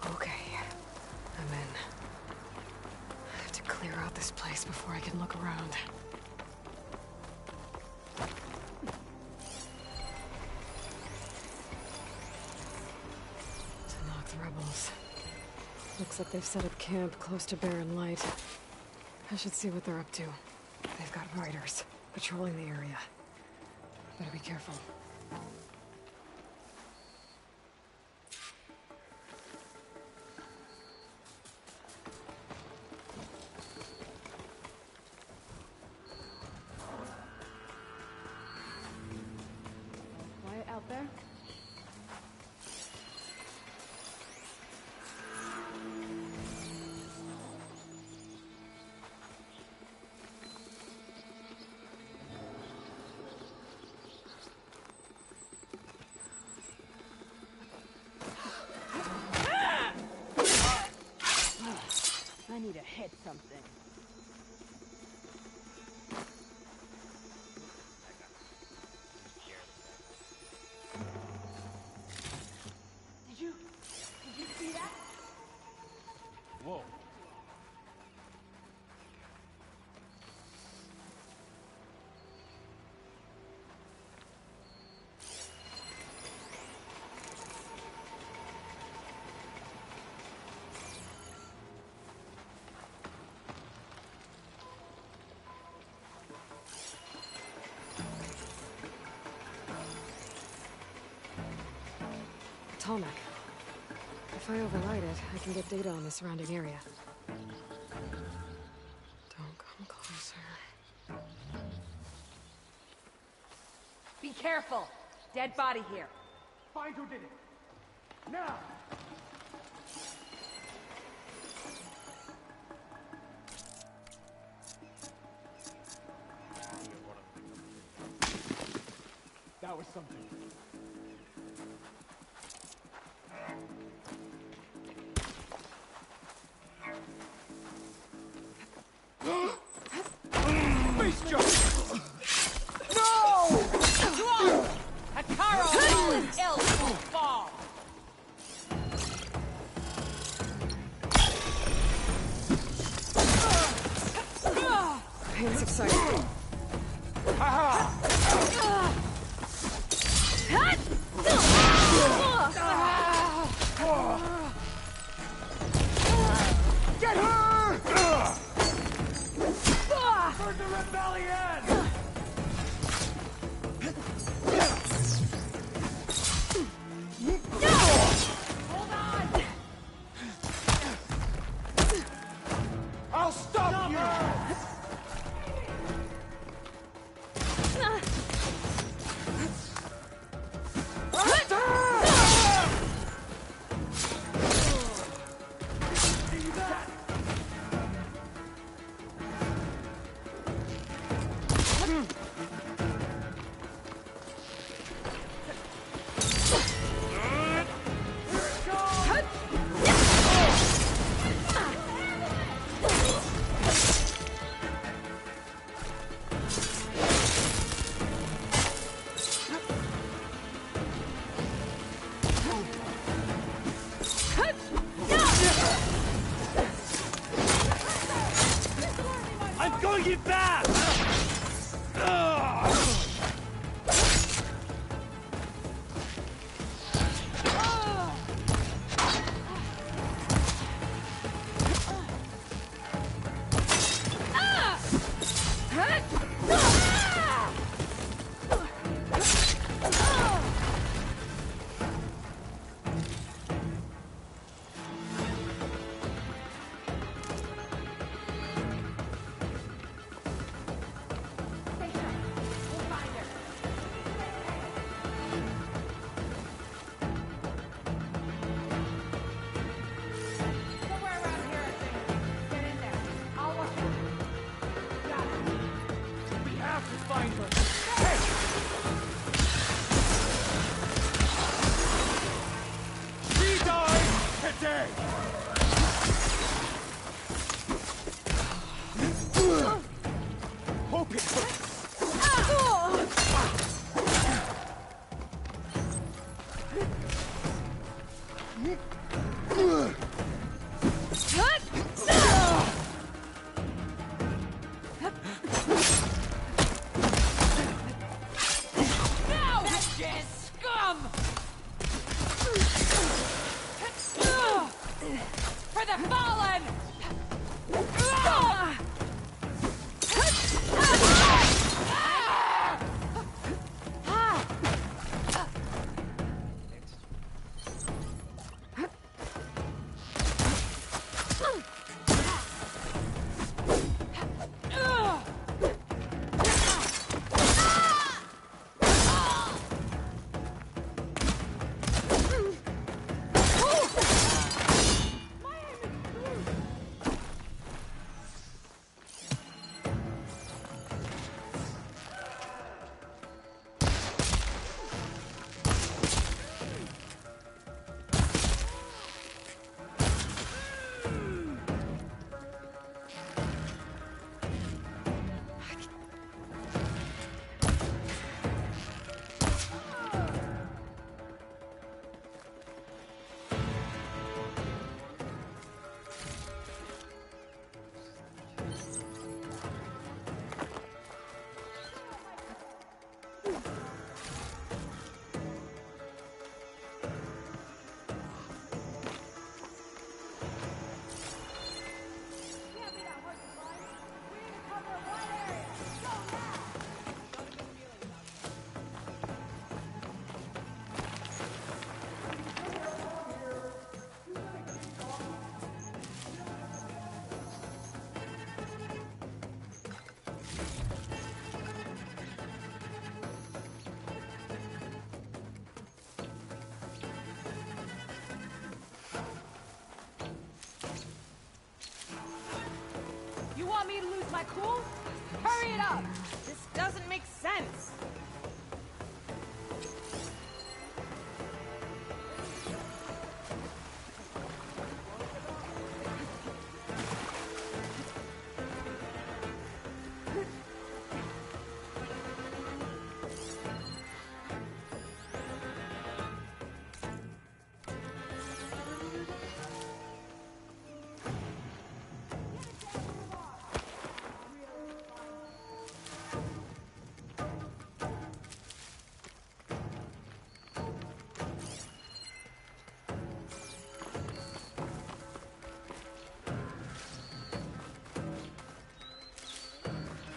Okay, I'm in. I have to clear out this place before I can look around. Tenakth rebels. Looks like they've set up camp close to Barren Light. I should see what they're up to. They've got riders patrolling the area. Better be careful. Quiet out there? I need to hit something. Did you see that? Whoa. Tallneck. If I override it, I can get data on the surrounding area. Don't come closer. Be careful! Dead body here. Find who did it. Now! That was something. Face jump! No! Drop! Hataro will kill will fall! Pain's exciting. Get her! For the rebellion! Hold on! I'll stop you! I'm going you back! Somewhere around here, I think. Get in there. I'll watch you. Got it. We have to find her. She died today! Hope it hurts. Now, wretched scum! For the fallen! that cool? Hurry it up! This doesn't make sense!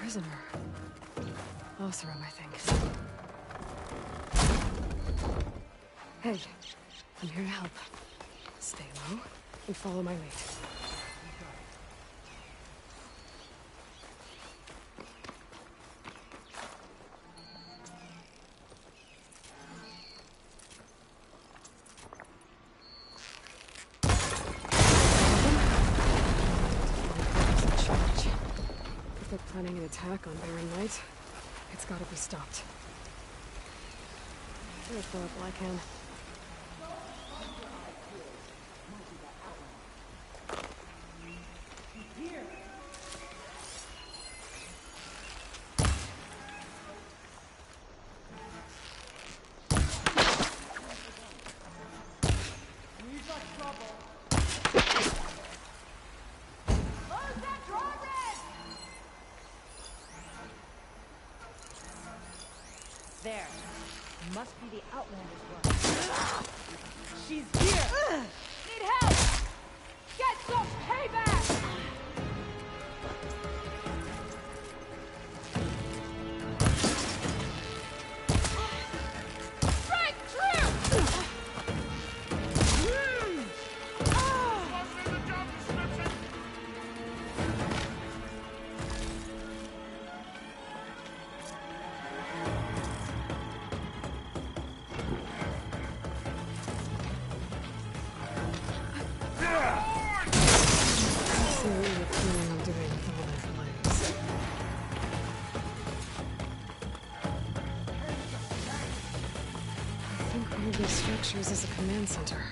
Prisoner. Oseram, I think. Hey, I'm here to help. Stay low and follow my lead. If they're planning an attack on Baron Knight, it's gotta be stopped. Here, Philip Blackhand. There. Must be the Outlander's work. She's here! Need help! Get some payback! Right through! These structures is a command center.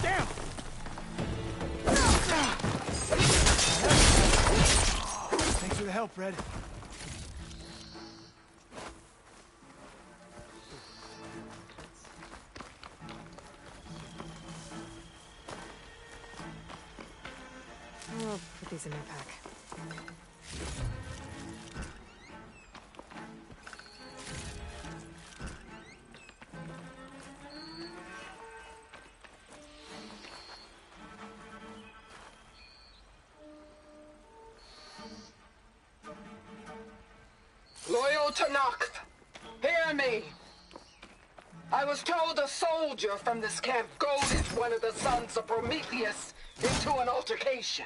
Damn! Thanks for the help, Red. I'll put these in my pack. Loyal Tanakh, hear me. I was told a soldier from this camp goaded one of the sons of Prometheus into an altercation.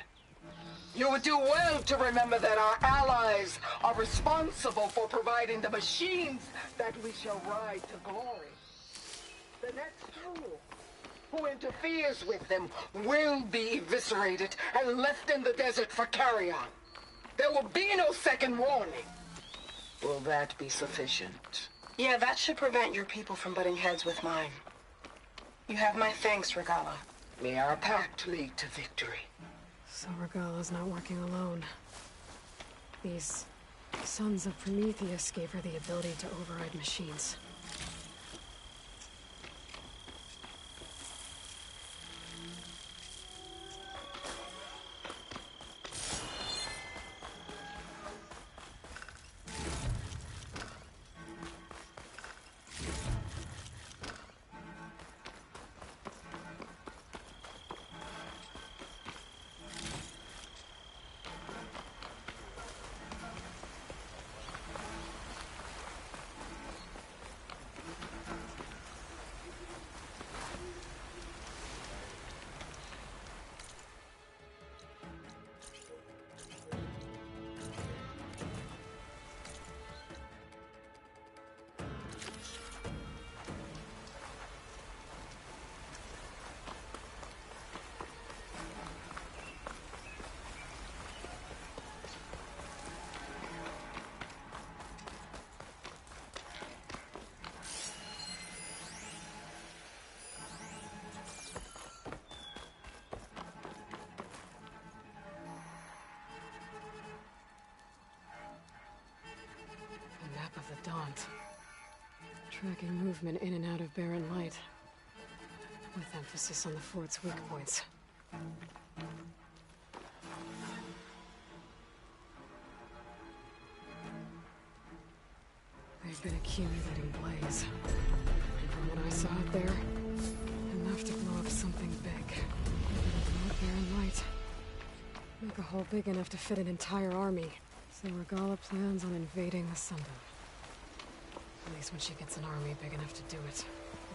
You would do well to remember that our allies are responsible for providing the machines that we shall ride to glory. The next fool who interferes with them will be eviscerated and left in the desert for carrion. There will be no second warning. Will that be sufficient? Yeah, that should prevent your people from butting heads with mine. You have my thanks, Regala. May our pact lead to victory. So Regala's not working alone. These sons of Prometheus gave her the ability to override machines. excellent. Tracking movement in and out of barren light, with emphasis on the fort's weak points. They've been accumulating blaze. And from what I saw out there, enough to blow up something big. Blow up barren light. Make a hole big enough to fit an entire army. So Regalla plans on invading the Sundown. At least when she gets an army big enough to do it. If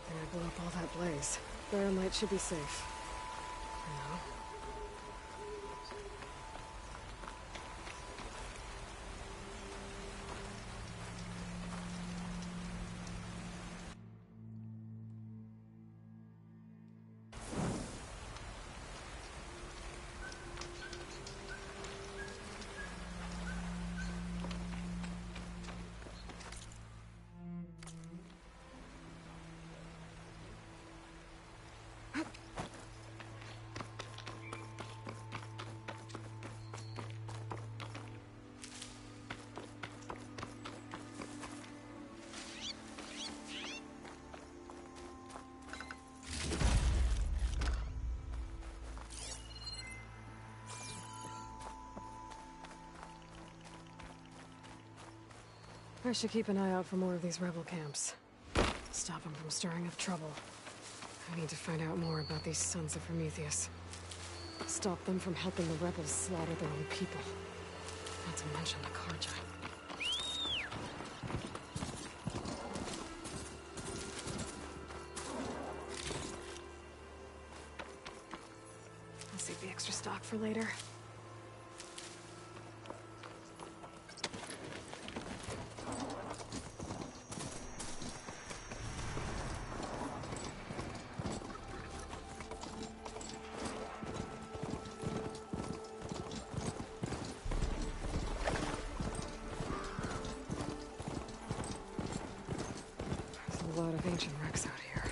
they blow up all that blaze, barren light should be safe. For now. I should keep an eye out for more of these rebel camps. Stop them from stirring up trouble. I need to find out more about these sons of Prometheus. Stop them from helping the rebels slaughter their own people. Not to mention the Carja. I'll save the extra stock for later. A lot of ancient wrecks out here.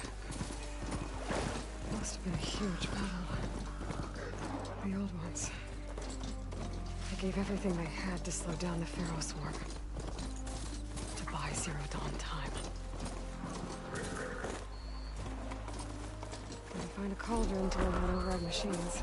Must have been a huge battle. The old ones. They gave everything they had to slow down the Pharaoh swarm. To buy Zero Dawn time. Couldn't find a cauldron to override machines.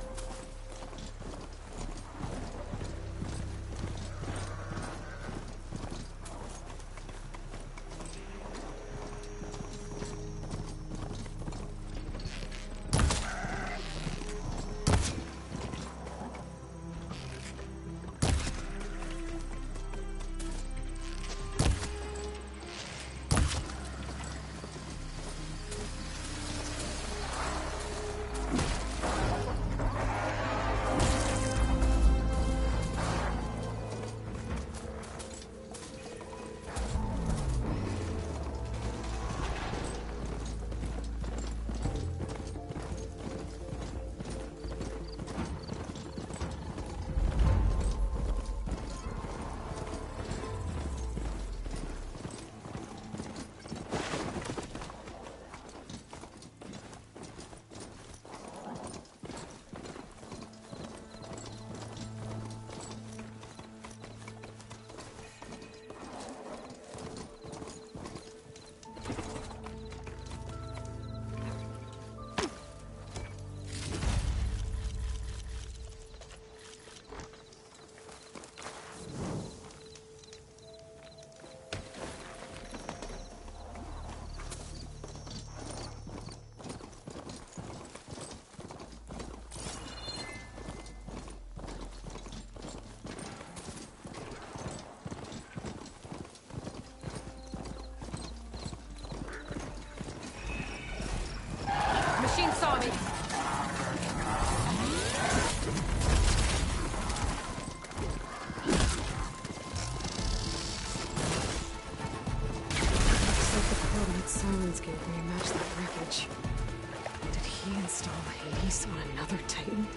Machine saw me. Looks like the coordinate Silence gave me matched that wreckage. Did he install Hades on another Titan?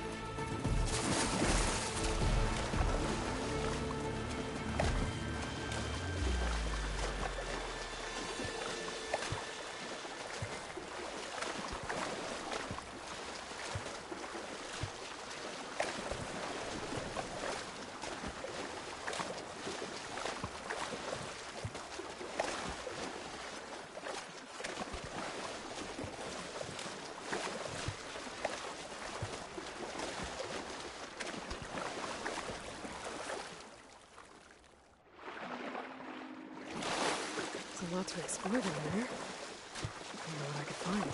a lot to explore down there. I don't know what I could find.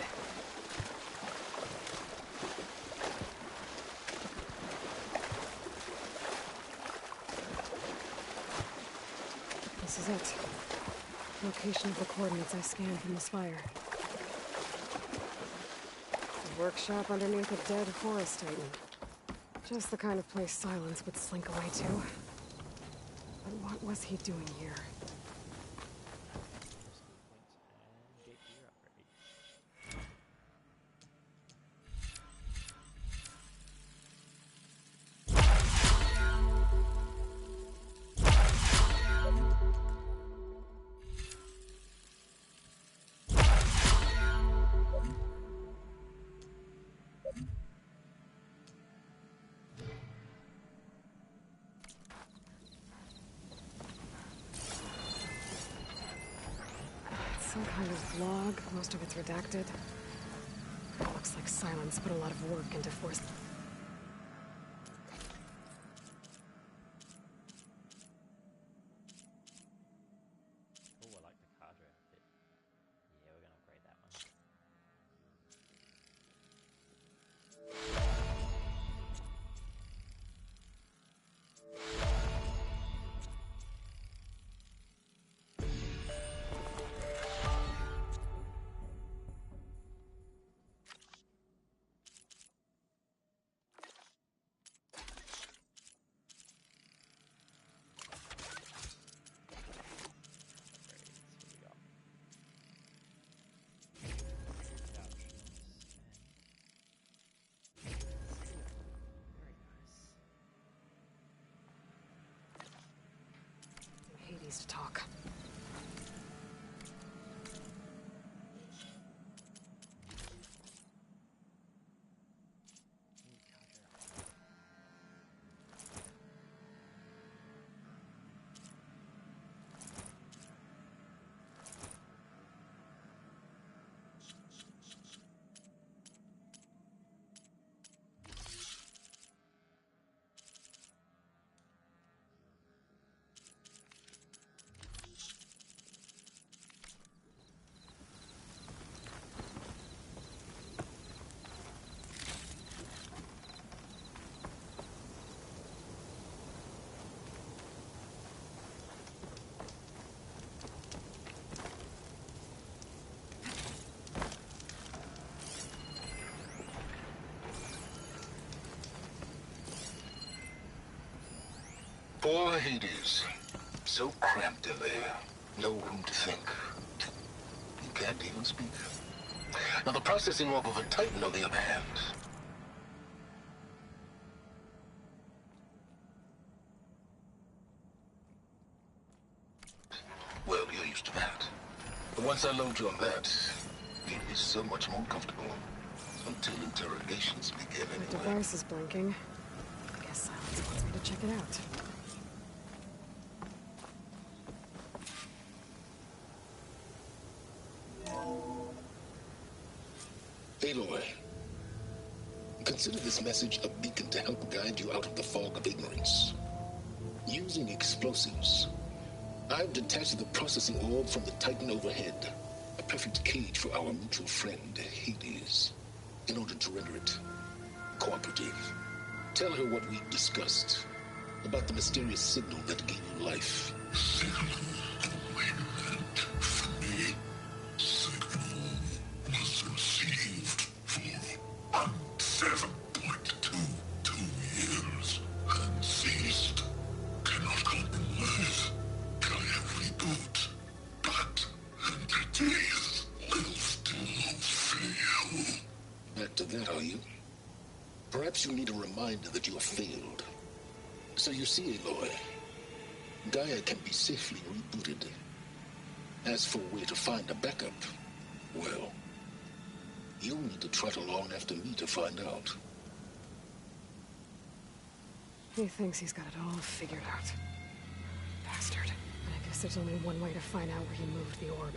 This is it. Location of the coordinates I scanned from the spire. A workshop underneath a dead forest titan. Just the kind of place Silence would slink away to. But what was he doing here? Some kind of log, most of it's redacted. Looks like Silence put a lot of work into force. Oh, I like the Cadre outfit. Yeah, we're gonna upgrade that one. Hades to talk. Poor Hades. So cramped in there. No room to think. He can't even speak. Now the processing orb of a Titan, on the other hand. Well, you're used to that. But once I load you on that, you'll be so much more comfortable. Until interrogations begin anyway. The device is blinking. I guess Silence wants me to check it out. Aloy, consider this message a beacon to help guide you out of the fog of ignorance. Using explosives, I've detached the processing orb from the Titan overhead, a perfect cage for our mutual friend, Hades, in order to render it cooperative. Tell her what we discussed about the mysterious signal that gave you life. Back to that, are you? Perhaps you need a reminder that you have failed. So you see, Aloy, Gaia can be safely rebooted. As for where to find a backup, well, you'll need to trot along after me to find out. He thinks he's got it all figured out. Bastard. I guess there's only one way to find out where he moved the orb.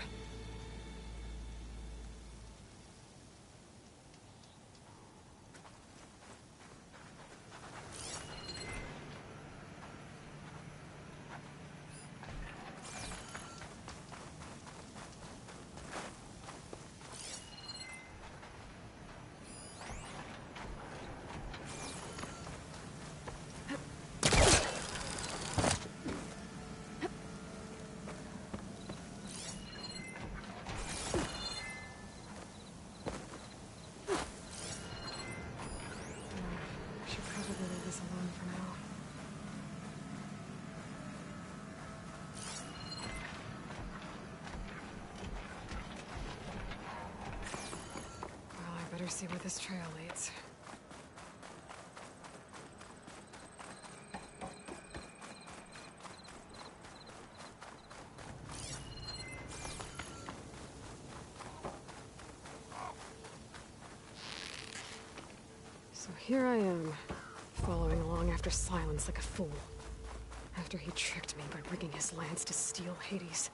Better see where this trail leads. So here I am, following along after Silence like a fool. After he tricked me by rigging his lance to steal Hades.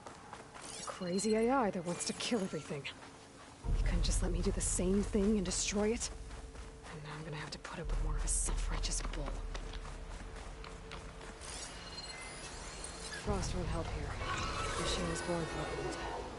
The crazy AI that wants to kill everything. He couldn't just let me do the same thing and destroy it? And now I'm gonna have to put up with more of his self-righteous bull. Frost won't help here. The machine was born for it.